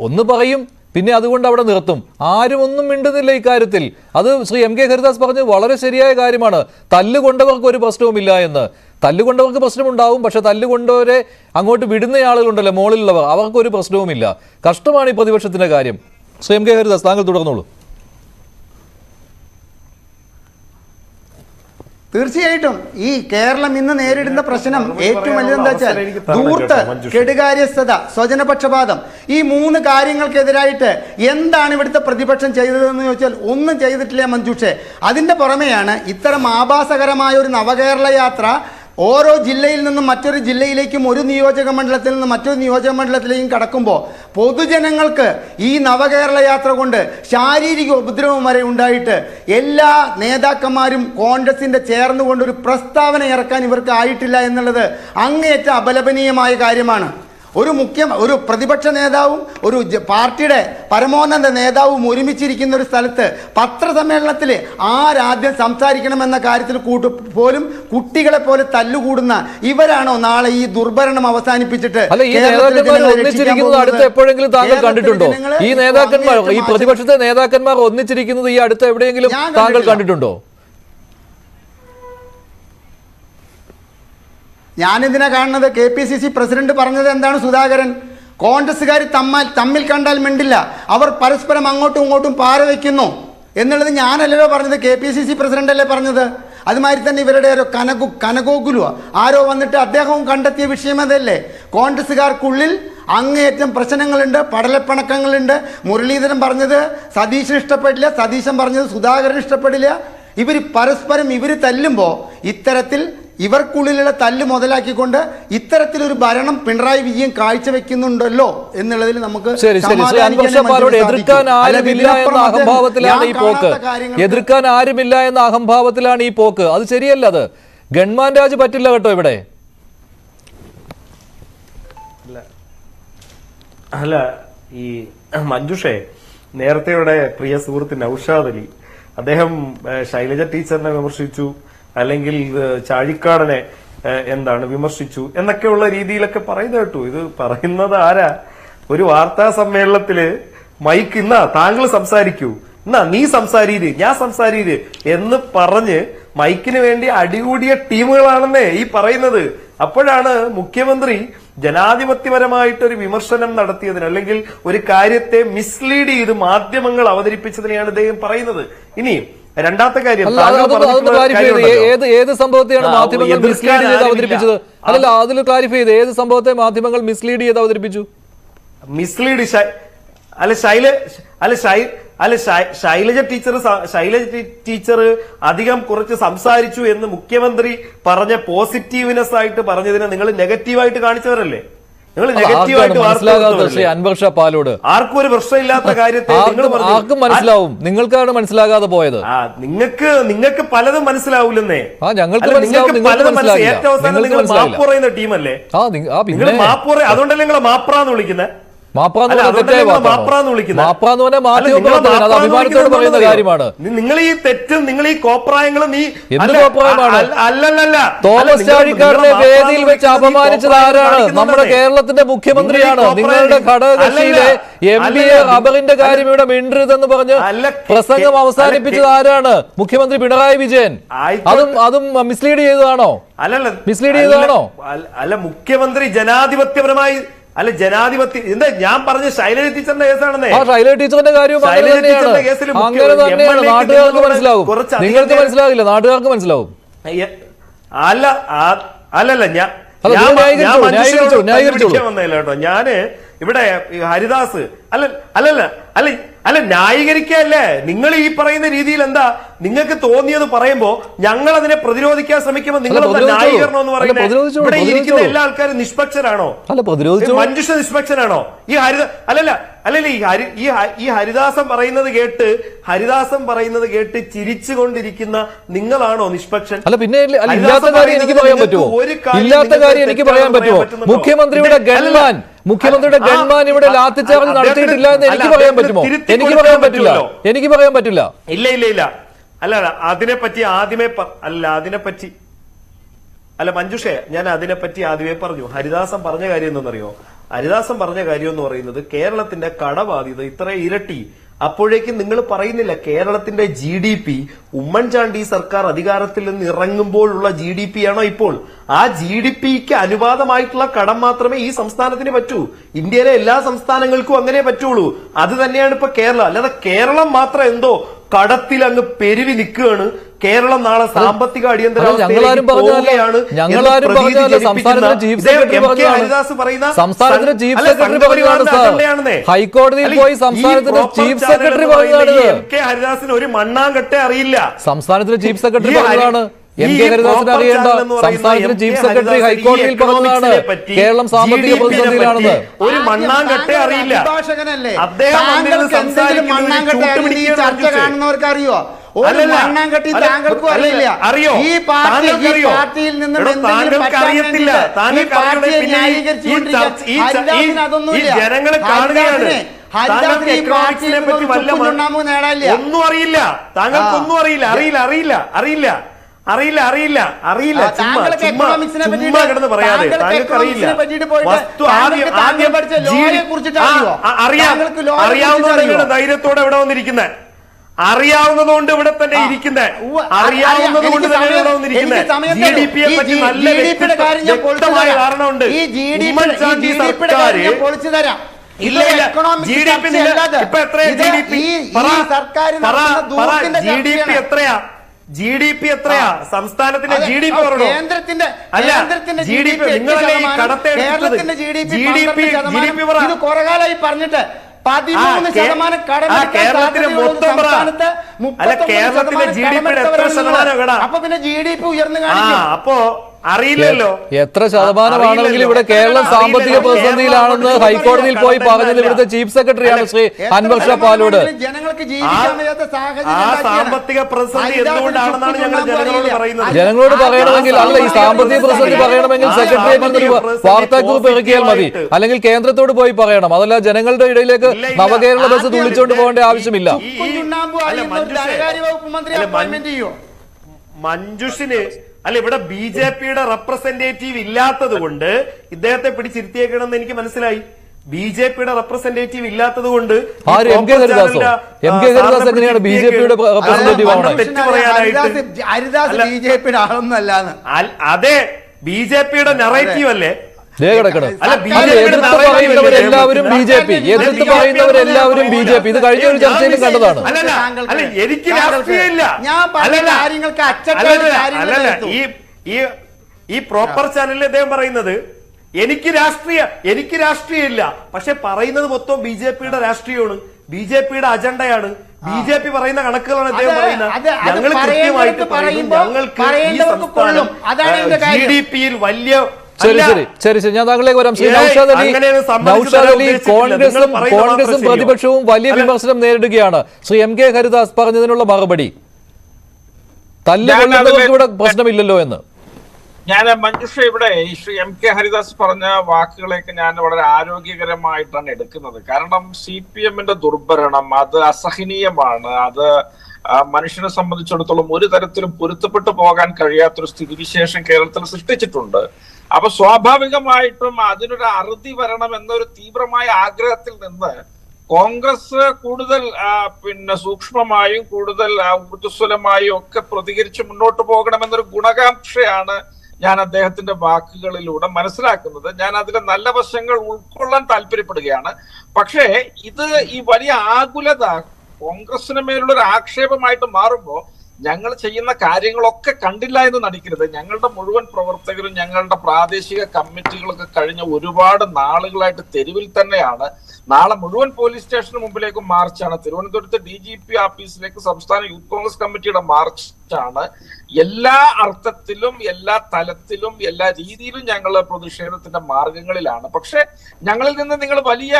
ഒന്ന് പറയും, പിന്നെ അതുകൊണ്ട് അവിടെ നിർത്തും. ആരും ഒന്നും മിണ്ടുന്നില്ല ഇക്കാര്യത്തിൽ. അത് ശ്രീ എം കെ ഹരിദാസ് പറഞ്ഞത് വളരെ ശരിയായ കാര്യമാണ്. തല്ലുകൊണ്ടവർക്ക് ഒരു പ്രശ്നവുമില്ല എന്ന്. തല്ലുകൊണ്ടവർക്ക് പ്രശ്നമുണ്ടാവും, പക്ഷെ തല്ലുകൊണ്ടവരെ അങ്ങോട്ട് വിടുന്ന ആളുകളുണ്ടല്ലോ മുകളിലുള്ളവർ, അവർക്കൊരു പ്രശ്നവുമില്ല. കഷ്ടമാണ് ഈ പ്രതിപക്ഷത്തിന്റെ കാര്യം. ശ്രീ എം കെ ഹരിദാസ്, താങ്കൾ തുടർന്നോളൂ. തീർച്ചയായിട്ടും ഈ കേരളം ഇന്ന് നേരിടുന്ന പ്രശ്നം ഏറ്റവും വലുതെന്താ വെച്ചാൽ ധൂർത്ത്, കെടുകാര്യസ്ഥത, സ്വജനപക്ഷപാതം, ഈ 3 കാര്യങ്ങൾക്കെതിരായിട്ട് എന്താണ് ഇവിടുത്തെ പ്രതിപക്ഷം ചെയ്തതെന്ന് ചോദിച്ചാൽ ഒന്നും ചെയ്തിട്ടില്ല മഞ്ജുഷേ. അതിന്റെ പുറമെയാണ് ഇത്തരം ആഭാസകരമായ ഒരു നവകേരള യാത്ര ഓരോ ജില്ലയിൽ നിന്നും മറ്റൊരു ജില്ലയിലേക്കും ഒരു നിയോജക മണ്ഡലത്തിൽ നിന്നും മറ്റൊരു നിയോജക മണ്ഡലത്തിലേക്കും കടക്കുമ്പോൾ പൊതുജനങ്ങൾക്ക് ഈ നവകേരള യാത്ര കൊണ്ട് ശാരീരിക ഉപദ്രവം വരെ ഉണ്ടായിട്ട് എല്ലാ നേതാക്കന്മാരും കോൺഗ്രസിന്റെ ചേർന്നുകൊണ്ട് ഒരു പ്രസ്താവന ഇറക്കാൻ ഇവർക്ക് ആയിട്ടില്ല എന്നുള്ളത് അങ്ങേയറ്റം അപലപനീയമായ കാര്യമാണ്. ഒരു പ്രതിപക്ഷ നേതാവും ഒരു പാർട്ടിയുടെ പരമോന്നത നേതാവും ഒരുമിച്ചിരിക്കുന്ന ഒരു സ്ഥലത്ത് പത്രസമ്മേളനത്തിൽ ആരാദ്യം സംസാരിക്കണമെന്ന കാര്യത്തിൽ പോലും കുട്ടികളെ പോലെ തല്ലുകൂടുന്ന ഇവരാണോ നാളെ ഈ ദുർഭരണം അവസാനിപ്പിച്ചിട്ട് അടുത്ത് എപ്പോഴെങ്കിലും താങ്കൾ കണ്ടിട്ടുണ്ടോ? ഈ നേതാക്കന്മാർ, ഈ പ്രതിപക്ഷത്തെ നേതാക്കന്മാർ ഒന്നിച്ചിരിക്കുന്നത് ഈ അടുത്ത് എവിടെയെങ്കിലും താങ്കൾ കണ്ടിട്ടുണ്ടോ? ഞാനിതിനെ കാണുന്നത് KPCC പ്രസിഡന്റ് പറഞ്ഞത് എന്താണ്? സുധാകരൻ, കോൺഗ്രസ്സുകാർ തമ്മിൽ കണ്ടാൽ മിണ്ടില്ല, അവർ പരസ്പരം അങ്ങോട്ടും ഇങ്ങോട്ടും പാര വയ്ക്കുന്നു എന്നുള്ളത് ഞാനല്ലല്ലോ പറഞ്ഞത്, KPCC പ്രസിഡന്റ് അല്ലേ പറഞ്ഞത്. അതുമാതിരി തന്നെ ഇവരുടെ ഒരു കനകോകുലു ആരോ വന്നിട്ട് അദ്ദേഹവും കണ്ടെത്തിയ വിഷയം അതല്ലേ. കോൺഗ്രസ്സുകാർക്കുള്ളിൽ അങ്ങേയറ്റം പ്രശ്നങ്ങളുണ്ട്, പടലപ്പിണക്കങ്ങളുണ്ട്. മുരളീധരൻ പറഞ്ഞത് സതീശൻ ഇഷ്ടപ്പെടില്ല, സതീശൻ പറഞ്ഞത് സുധാകരൻ ഇഷ്ടപ്പെടില്ല. ഇവർ പരസ്പരം തല്ലുമ്പോൾ ഇത്തരത്തിൽ ഇവർക്കുള്ളിലുള്ള തല്ല് മുതലാക്കിക്കൊണ്ട് ഇത്തരത്തിലൊരു ഭരണം പിണറായി വിജയൻ കാഴ്ചവെക്കുന്നുണ്ടല്ലോ എന്നുള്ളതിൽ നമുക്ക് ശരി ശരി ശ്രീ അൻവർ ഷാ പാലോട് എതിർക്കാൻ ആരുമില്ല എന്ന അഹംഭാവത്തിലാണ് ഈ പോക്ക്. എതിർക്കാൻ ആരുമില്ല എന്ന അഹംഭാവത്തിലാണ് ഈ പോക്ക്. അത് ശരിയല്ല. അത് ഗൺമാൻ രാജ് പറ്റില്ല കേട്ടോ ഇവിടെ. അല്ല, ഈ മഞ്ജുഷേ, നേരത്തെ ഇവിടെ പ്രിയ സുഹൃത്ത് നൌഷാദ് അലി അദ്ദേഹം ശൈലജ ടീച്ചറിനെ വിമർശിച്ചു, അല്ലെങ്കിൽ ചാഴിക്കാടനെ വിമർശിച്ചു എന്നൊക്കെയുള്ള രീതിയിലൊക്കെ പറയുന്നത് കേട്ടു. ഇത് പറയുന്നത് ആരാ? ഒരു വാർത്താ സമ്മേളനത്തില് മൈക്ക് താങ്കൾ സംസാരിക്കൂ, നീ സംസാരീര്, ഞാൻ സംസാരീര് എന്ന് പറഞ്ഞ് മൈക്കിന് വേണ്ടി അടികൂടിയ ടീമുകളാണെന്നേ ഈ പറയുന്നത്. അപ്പോഴാണ് മുഖ്യമന്ത്രി ജനാധിപത്യപരമായിട്ടൊരു വിമർശനം നടത്തിയതിന്, അല്ലെങ്കിൽ ഒരു കാര്യത്തെ മിസ്ലീഡ് ചെയ്ത് മാധ്യമങ്ങൾ അവതരിപ്പിച്ചതിനെയാണ് ഇദ്ദേഹം പറയുന്നത്. ഇനി രണ്ടാമത്തെ കാര്യം, ഏത് സംഭവത്തെയാണ് മാധ്യമങ്ങൾ മിസ്ലീഡ് ചെയ്ത് അവതരിപ്പിച്ചത്? അല്ലല്ല, അതിൽ ക്ലാരിഫൈ ചെയ്ത് ഏത് സംഭവത്തെ മാധ്യമങ്ങൾ മിസ്ലീഡ് ചെയ്ത് അവതരിപ്പിച്ചു? മിസ്ലീഡ് ശൈലജ ടീച്ചർ അധികം കുറച്ച് സംസാരിച്ചു എന്ന് മുഖ്യമന്ത്രി പറഞ്ഞ പോസിറ്റീവ്നെസ് ആയിട്ട് പറഞ്ഞതിനെ നിങ്ങൾ നെഗറ്റീവായിട്ട് കാണിച്ചവരല്ലേ? നിങ്ങൾ നെഗറ്റീവായിട്ട് അൻവർ ഷാ പാലോട് ആർക്കും ഒരു പ്രശ്നമില്ലാത്ത കാര്യത്തെ ആർക്കും മനസ്സിലാവും, നിങ്ങൾക്കാണ് മനസ്സിലാകാതെ പോയത്. നിങ്ങൾക്ക് പലതും മനസ്സിലാവൂലെന്നേ. ഞങ്ങൾക്ക് പലതും ഏറ്റവും അവസാനം നിങ്ങൾ മാപ്പ് പറയുന്ന ടീമല്ലേ? നിങ്ങൾ മാപ്പ് പറയും, അതുകൊണ്ടല്ലേ നിങ്ങളെ മാപ്രാന്ന് വിളിക്കുന്നത്. നിങ്ങൾ ഈ തെറ്റും നിങ്ങൾ ഈ കോപ്രായങ്ങളും അല്ലല്ല. തോമസ് ചാഴിക്കാടനെ വേദിയിൽ വെച്ച് അപമാനിച്ചത് ആരാണ്? നമ്മുടെ കേരളത്തിന്റെ മുഖ്യമന്ത്രിയാണ്. നിങ്ങളുടെ ഘടകകക്ഷിയിലെ MP റബറിന്റെ കാര്യം ഇവിടെ മിണ്ടരുതെന്ന് പറഞ്ഞ് പ്രസംഗം അവസാനിപ്പിച്ചത് ആരാണ്? മുഖ്യമന്ത്രി പിണറായി വിജയൻ. അതും മിസ്ലീഡ് ചെയ്തതാണോ? മിസ്ലീഡ് ചെയ്തതാണോ? അല്ല, മുഖ്യമന്ത്രി ജനാധിപത്യപരമായി എന്താ ഞാൻ പറഞ്ഞ ശൈലജ ടീച്ചറിന്റെ കേസാണെന്നേ. ശൈലജ ടീച്ചറിന്റെ കാര്യം അങ്ങനെ തന്നെയാണ്. നാട്ടുകാർക്ക് മനസ്സിലാവും, നിങ്ങൾക്ക് മനസ്സിലാകില്ല, നാട്ടുകാർക്ക് മനസ്സിലാവും. അല്ലല്ല, ഞാൻ വന്നല്ലോ കേട്ടോ. ഞാന് ഇവിടെ ഹരിദാസ് അല്ല ന്യായീകരിക്കല്ലേ. നിങ്ങൾ ഈ പറയുന്ന രീതിയിൽ എന്താ നിങ്ങൾക്ക് തോന്നിയത് പറയുമ്പോ ഞങ്ങൾ അതിനെ പ്രതിരോധിക്കാൻ ശ്രമിക്കുമ്പോൾ നിങ്ങൾ ന്യായീകരണം എന്ന് പറയുന്നത് ഇവിടെ ഇരിക്കുന്ന എല്ലാ ആൾക്കാരും നിഷ്പക്ഷരാണോ? മഞ്ജുഷ നിഷ്പക്ഷനാണോ? ഈ ഈ ഹരിദാസൻ പറയുന്നത് കേട്ട് ചിരിച്ചുകൊണ്ടിരിക്കുന്ന നിങ്ങളാണോ നിഷ്പക്ഷൻ? അല്ല, പിന്നെ ഇല്ലാത്ത കാര്യം എനിക്ക് പറയാൻ പറ്റുമോ? ഇല്ലാത്ത കാര്യം എനിക്ക് പറയാൻ പറ്റുമോ? മുഖ്യമന്ത്രിയുടെ ഗൺമാൻ ഇവിടെ ലാത്തിച്ചാർജ് നടത്തിയിട്ടില്ല എന്ന് എനിക്ക് പറയാൻ പറ്റുമോ? എനിക്ക് പറയാൻ പറ്റില്ല. ഇല്ല. അല്ല, അതിനെപ്പറ്റി മഞ്ജുഷേ, ഞാൻ അതിനെപ്പറ്റി ആദ്യമേ പറഞ്ഞു. ഹരിദാസൻ പറഞ്ഞ കാര്യം എന്തെന്നറിയോ? ഹരിദാസൻ പറഞ്ഞ കാര്യം എന്ന് പറയുന്നത് കേരളത്തിന്റെ കടബാധ്യത ഇത്ര ഇരട്ടി. അപ്പോഴേക്കും നിങ്ങൾ പറയുന്നില്ല കേരളത്തിന്റെ GDP ഉമ്മൻചാണ്ടി സർക്കാർ അധികാരത്തിൽ നിന്ന് ഇറങ്ങുമ്പോഴുള്ള GDP ആണോ ഇപ്പോൾ? ആ GDPക്ക് അനുപാതമായിട്ടുള്ള കടം മാത്രമേ ഈ സംസ്ഥാനത്തിന് പറ്റൂ. ഇന്ത്യയിലെ എല്ലാ സംസ്ഥാനങ്ങൾക്കും അങ്ങനെ പറ്റുള്ളൂ. അത് തന്നെയാണ് ഇപ്പൊ കേരളം. അല്ലാതെ കേരളം മാത്രം എന്തോ കടത്തിൽ അങ്ങ് പെരുവി നിൽക്കുകയാണ്. കേരളം നാളെ സാമ്പത്തിക അടിയന്തരാവസ്ഥയിലേക്ക് പോവുകയാണ്. ഹൈക്കോടതിയിൽ പോയി സംസ്ഥാനത്തിന്റെ ചീഫ് സെക്രട്ടറി പറയുകയാണ്. ഹരിദാസിന് ഒരു മണ്ണാങ്കട്ടെ അറിയില്ല. സംസ്ഥാനത്തിന്റെ ചീഫ് സെക്രട്ടറി പറയുന്നതാണ്. MK ഹരിദാസിന് അറിയേണ്ട. സംസ്ഥാനത്തിന്റെ ചീഫ് സെക്രട്ടറി ഹൈക്കോടതിയിൽ പറഞ്ഞതാണ് കേരളം സാമ്പത്തിക പ്രതിസന്ധിയിലാണെന്ന്. ഒരു മണ്ണാങ്കട്ടെ അറിയില്ല. കാണുന്നവർക്കറിയോ? ഒരു മണ്ണാങ്കട്ടി താങ്കൾക്കും അറിയില്ല. ഈ പാർട്ടിയിൽ നിന്നും അറിയത്തില്ല. ജനങ്ങളെ കാണുകയാണ്. ഒന്നും അറിയില്ല. താങ്കൾക്കൊന്നും അറിയില്ല. ചുമ്മാ കിടന്ന് പറയാതെ താങ്കൾക്ക് അറിയില്ല. അറിയാവുന്ന ധൈര്യത്തോടെ ഇവിടെ വന്നിരിക്കുന്നത്, അറിയാവുന്നതുകൊണ്ട് ഇവിടെ തന്നെ ഇരിക്കുന്നത്, അറിയാവുന്നതുകൊണ്ട് തന്നെ ഇവിടെ വന്നിരിക്കുന്നത്. GDPയെ പറ്റി നല്ല വ്യക്തമായ ധാരണയുണ്ട്. ഉമ്മൻചാണ്ടി സർക്കാർ ഇല്ല GDP ഇപ്പൊ എത്രയാ? GDP എത്രയാ? സംസ്ഥാനത്തിന്റെ GDP പറഞ്ഞോ? അല്ല, GDP നിങ്ങളല്ലേ ഈ കടത്തെ GDP കുറേ കാലമായി പറഞ്ഞിട്ട് 13% കടം കേരളത്തിന് മൊത്തം കേരളത്തിലെ GDP എത്ര ശതമാനം? അപ്പൊ പിന്നെ GDP ഉയർന്നു കാണിക്കും. അപ്പോ അറിയില്ലല്ലോ എത്ര ശതമാനമാണെങ്കിലും ഇവിടെ കേരളം സാമ്പത്തിക പ്രതിസന്ധിയിലാണെന്ന് ഹൈക്കോടതിയിൽ പോയി പറഞ്ഞത് ഇവിടുത്തെ ചീഫ് സെക്രട്ടറിയാണ് ശ്രീ അൻവർ ഷാ പാലോട്. ജനങ്ങൾക്ക് ജീവിക്കാൻ വയ്യാത്ത സാമ്പത്തിക പ്രതിസന്ധി എന്തുകൊണ്ടാണെന്നാണ് ഞങ്ങൾ ജനങ്ങളോട് പറയുന്നത്. ജനങ്ങളോട് പറയണമെങ്കിൽ അല്ല, ഈ സാമ്പത്തിക പ്രതിസന്ധി പറയണമെങ്കിൽ സെക്രട്ടേറിയറ്റിൽ വാർത്താക്കുറിപ്പ് ഇറക്കിയാൽ മതി, അല്ലെങ്കിൽ കേന്ദ്രത്തോട് പോയി പറയണം. അതല്ല ജനങ്ങളുടെ ഇടയിലേക്ക് നവകേരള ബസ് തുള്ളിച്ചോണ്ട് പോകേണ്ട ആവശ്യമില്ല. മഞ്ജുഷിന് അല്ല, ഇവിടെ BJPയുടെ റെപ്രസെന്റേറ്റീവ് ഇല്ലാത്തത് കൊണ്ട് ഇദ്ദേഹത്തെ പിടിച്ചിരുത്തിയേക്കണമെന്ന് എനിക്ക് മനസ്സിലായി. BJPയുടെ റെപ്രസെന്റേറ്റീവ് ഇല്ലാത്തത് കൊണ്ട് എം കെ ഹരിദാസ് എങ്ങനെയാണ് BJPയുടെ റെപ്രസെന്റേറ്റീവ് ആവണേ? BJPയുടെ ആളൊന്നല്ലാന്ന്. അതെ, BJPയുടെ നറേറ്റീവ് അല്ലേ എതിർത്ത് പറയുന്നവരെല്ലാവരും BJP, എതിർത്ത് പറയുന്നവരെല്ലാവരും BJP. ഇത് കഴിഞ്ഞ ഒരു ചർച്ചയിലും കണ്ടതാണ്. അല്ല, എനിക്ക് രാഷ്ട്രീയമില്ല. ഈ പ്രോപ്പർ ചാനലിൽ അദ്ദേഹം പറയുന്നത് എനിക്ക് രാഷ്ട്രീയമില്ല, പക്ഷെ പറയുന്നത് മൊത്തം BJPയുടെ രാഷ്ട്രീയമാണ്, BJPയുടെ അജണ്ടയാണ്, BJP പറയുന്ന കണക്കുകളാണ് അദ്ദേഹം പറയുന്നത്. ഞങ്ങൾ കൃത്യമായിട്ട് പറയുന്നു, ഞങ്ങൾക്ക് ഈ സംസ്ഥാനം GDPയിൽ വലിയ ശരി, ഞാൻ താങ്കളിലേക്ക് വരാം. ശ്രീ നൗഷാദ് അലി, കോൺഗ്രസും പ്രതിപക്ഷവും വലിയ വിമർശനം നേരിടുകയാണ്. ശ്രീ MK ഹരിദാസ് പറഞ്ഞതിനുള്ള മറുപടി, തല്ലുകൊള്ളുന്നവർക്ക് ഇവിടെ പ്രശ്നമില്ലല്ലോ എന്ന്. ഞാൻ മഞ്ജുഷ ഇവിടെ ശ്രീ MK ഹരിദാസ് പറഞ്ഞ വാക്കുകളെയൊക്കെ ഞാൻ വളരെ ആരോഗ്യകരമായിട്ടാണ് എടുക്കുന്നത്. കാരണം CPMന്റെ ദുർഭരണം അത് അസഹനീയമാണ്. അത് മനുഷ്യനെ സംബന്ധിച്ചിടത്തോളം ഒരു തരത്തിലും പൊരുത്തപ്പെട്ടു പോകാൻ കഴിയാത്തൊരു സ്ഥിതിവിശേഷം കേരളത്തിൽ സൃഷ്ടിച്ചിട്ടുണ്ട്. അപ്പൊ സ്വാഭാവികമായിട്ടും അതിനൊരു അറുതി വരണം എന്നൊരു തീവ്രമായ ആഗ്രഹത്തിൽ നിന്ന് കോൺഗ്രസ് കൂടുതൽ സൂക്ഷ്മമായും കൂടുതൽ ഊർജ്ജസ്വലമായും ഒക്കെ പ്രതികരിച്ച് മുന്നോട്ട് പോകണമെന്നൊരു ഗുണകാംക്ഷയാണ് ഞാൻ അദ്ദേഹത്തിന്റെ വാക്കുകളിലൂടെ മനസ്സിലാക്കുന്നത്. ഞാൻ അതിലെ നല്ല വശങ്ങൾ ഉൾക്കൊള്ളാൻ താല്പര്യപ്പെടുകയാണ്. പക്ഷേ ഇത് ഈ വലിയ ആകുലത കോൺഗ്രസിന് മേലുള്ള ഒരു ആക്ഷേപമായിട്ട് മാറുമ്പോൾ ഞങ്ങൾ ചെയ്യുന്ന കാര്യങ്ങളൊക്കെ കണ്ടില്ല എന്ന് നടിക്കരുത്. ഞങ്ങളുടെ മുഴുവൻ പ്രവർത്തകരും ഞങ്ങളുടെ പ്രാദേശിക കമ്മിറ്റികളൊക്കെ കഴിഞ്ഞ ഒരുപാട് നാളുകളായിട്ട് തെരുവിൽ തന്നെയാണ്. നാളെ മുഴുവൻ പോലീസ് സ്റ്റേഷന് മുമ്പിലേക്ക് മാർച്ചാണ്. തിരുവനന്തപുരത്ത് DGP ഓഫീസിലേക്ക് സംസ്ഥാന യൂത്ത് കോൺഗ്രസ് കമ്മിറ്റിയുടെ മാർച്ചാണ്. എല്ലാ അർത്ഥത്തിലും എല്ലാ തലത്തിലും എല്ലാ രീതിയിലും ഞങ്ങൾ പ്രതിഷേധത്തിന്റെ മാർഗങ്ങളിലാണ്. പക്ഷെ ഞങ്ങളിൽ നിന്ന് നിങ്ങൾ വലിയ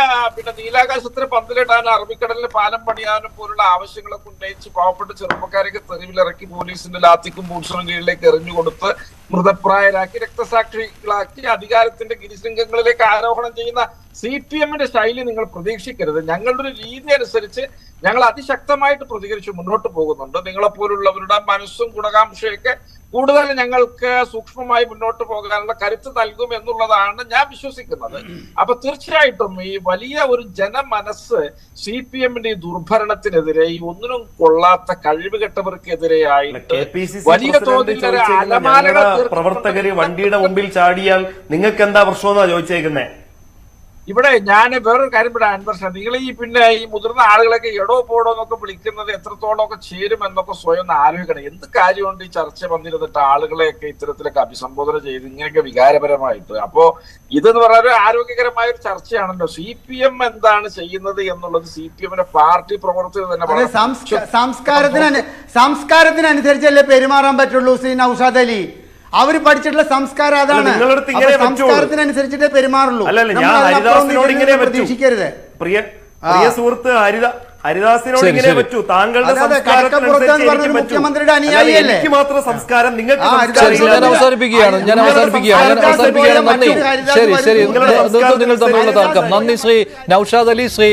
നീലാകാശത്തിന് പന്തലിടാനും അറബിക്കടലിന് പാലം പണിയാനും പോലുള്ള ആവശ്യങ്ങളൊക്കെ ഉന്നയിച്ച് പാവപ്പെട്ട ചെറുപ്പക്കാരൊക്കെ തെരുവിലിറക്കി പോലീസിന്റെ ലാത്തിക്കും ബൂട്ട്സിനും കീഴിലേക്ക് എറിഞ്ഞുകൊടുത്ത് മൃതപ്രായരാക്കി രക്തസാക്ഷികളാക്കി അധികാരത്തിന്റെ ഗിരിശൃംഗങ്ങളിലേക്ക് ആരോഹണം ചെയ്യുന്ന CPMന്റെ ശൈലി നിങ്ങൾ പ്രതീക്ഷിക്കരുത്. ഞങ്ങളുടെ ഒരു രീതി അനുസരിച്ച് ഞങ്ങൾ അതിശക്തമായിട്ട് പ്രതികരിച്ച് മുന്നോട്ട് പോകുന്നുണ്ട്. നിങ്ങളെപ്പോലുള്ളവരുടെ മനസ്സും ഗുണകാംക്ഷയൊക്കെ കൂടുതൽ ഞങ്ങൾക്ക് സൂക്ഷ്മമായി മുന്നോട്ട് പോകാനുള്ള കരുത്ത് നൽകും എന്നുള്ളതാണ് ഞാൻ വിശ്വസിക്കുന്നത്. അപ്പൊ തീർച്ചയായിട്ടും ഈ വലിയ ഒരു ജനമനസ്സ് CPMന്റെ ഈ ദുർഭരണത്തിനെതിരെ, ഈ ഒന്നിനും കൊള്ളാത്ത കഴിവുകെട്ടവർക്കെതിരെയായിട്ട് വലിയ തോതിൽ പ്രവർത്തകര് വണ്ടിയുടെ മുമ്പിൽ ചാടിയാൽ നിങ്ങൾക്ക് എന്താ പ്രശ്നം ചോദിച്ചേക്കുന്നേ? ഇവിടെ ഞാൻ വേറൊരു കാര്യം ഇവിടെ അൻവർ ഷാ, നിങ്ങൾ ഈ മുതിർന്ന ആളുകളൊക്കെ എടോ പോടോ എന്നൊക്കെ വിളിക്കുന്നത് എത്രത്തോളം ഒക്കെ ചേരുമെന്നൊക്കെ സ്വയം ഒന്ന് ആലോചിക്കണം. എന്ത് കാര്യമുണ്ട് ഈ ചർച്ച വന്നിരുന്നിട്ട് ആളുകളെയൊക്കെ ഇത്തരത്തിലൊക്കെ അഭിസംബോധന ചെയ്ത് ഇങ്ങനെയൊക്കെ വികാരപരമായിട്ട്? അപ്പോ ഇതെന്ന് പറഞ്ഞാൽ ഒരു ആരോഗ്യകരമായ ഒരു ചർച്ചയാണല്ലോ. CPM എന്താണ് ചെയ്യുന്നത് എന്നുള്ളത് CPMന്റെ പാർട്ടി പ്രവർത്തകർ തന്നെ സംസ്കാരത്തിനനുസരിച്ചല്ലേ പെരുമാറാൻ പറ്റുള്ളൂ. ശ്രീ നൗഷാദ് അലി, അവര് പഠിച്ചിട്ടുള്ള സംസ്കാരം അതാണ്. സംസ്കാരത്തിനനുസരിച്ചിട്ടേ പെരുമാറുള്ളൂ. പ്രതീക്ഷിക്കരുത്. പ്രിയ സുഹൃത്ത് ഹരിദാസിനോട് ഇങ്ങനെ പറ്റൂ. താങ്കളുടെ മുഖ്യമന്ത്രിയുടെ അനുയായിയല്ലേ? എനിക്ക് മാത്രം സംസ്കാരം, നിങ്ങൾക്ക് അവസാനിപ്പിക്കുകയാണ്. നിങ്ങൾ തമ്മിലുള്ള തർക്കം. നന്ദി ശ്രീ നൗഷാദ് അലി, ശ്രീ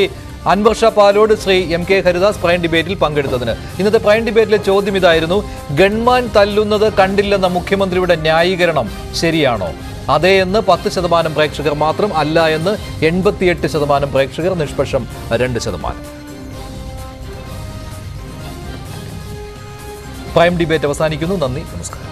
അൻവർ ഷാ പാലോട്, ശ്രീ MK ഹരിദാസ് പ്രൈം ഡിബേറ്റിൽ പങ്കെടുത്തതിന്. ഇന്നത്തെ പ്രൈം ഡിബേറ്റിലെ ചോദ്യം ഇതായിരുന്നു: ഗൺമാൻ തല്ലുന്നത് കണ്ടില്ലെന്ന മുഖ്യമന്ത്രിയുടെ ന്യായീകരണം ശരിയാണോ? അതെ എന്ന് 10% പ്രേക്ഷകർ മാത്രം, അല്ല എന്ന് 88% പ്രേക്ഷകർ, നിഷ്പക്ഷം 2%. പ്രൈം ഡിബേറ്റ് അവസാനിക്കുന്നു. നന്ദി, നമസ്കാരം.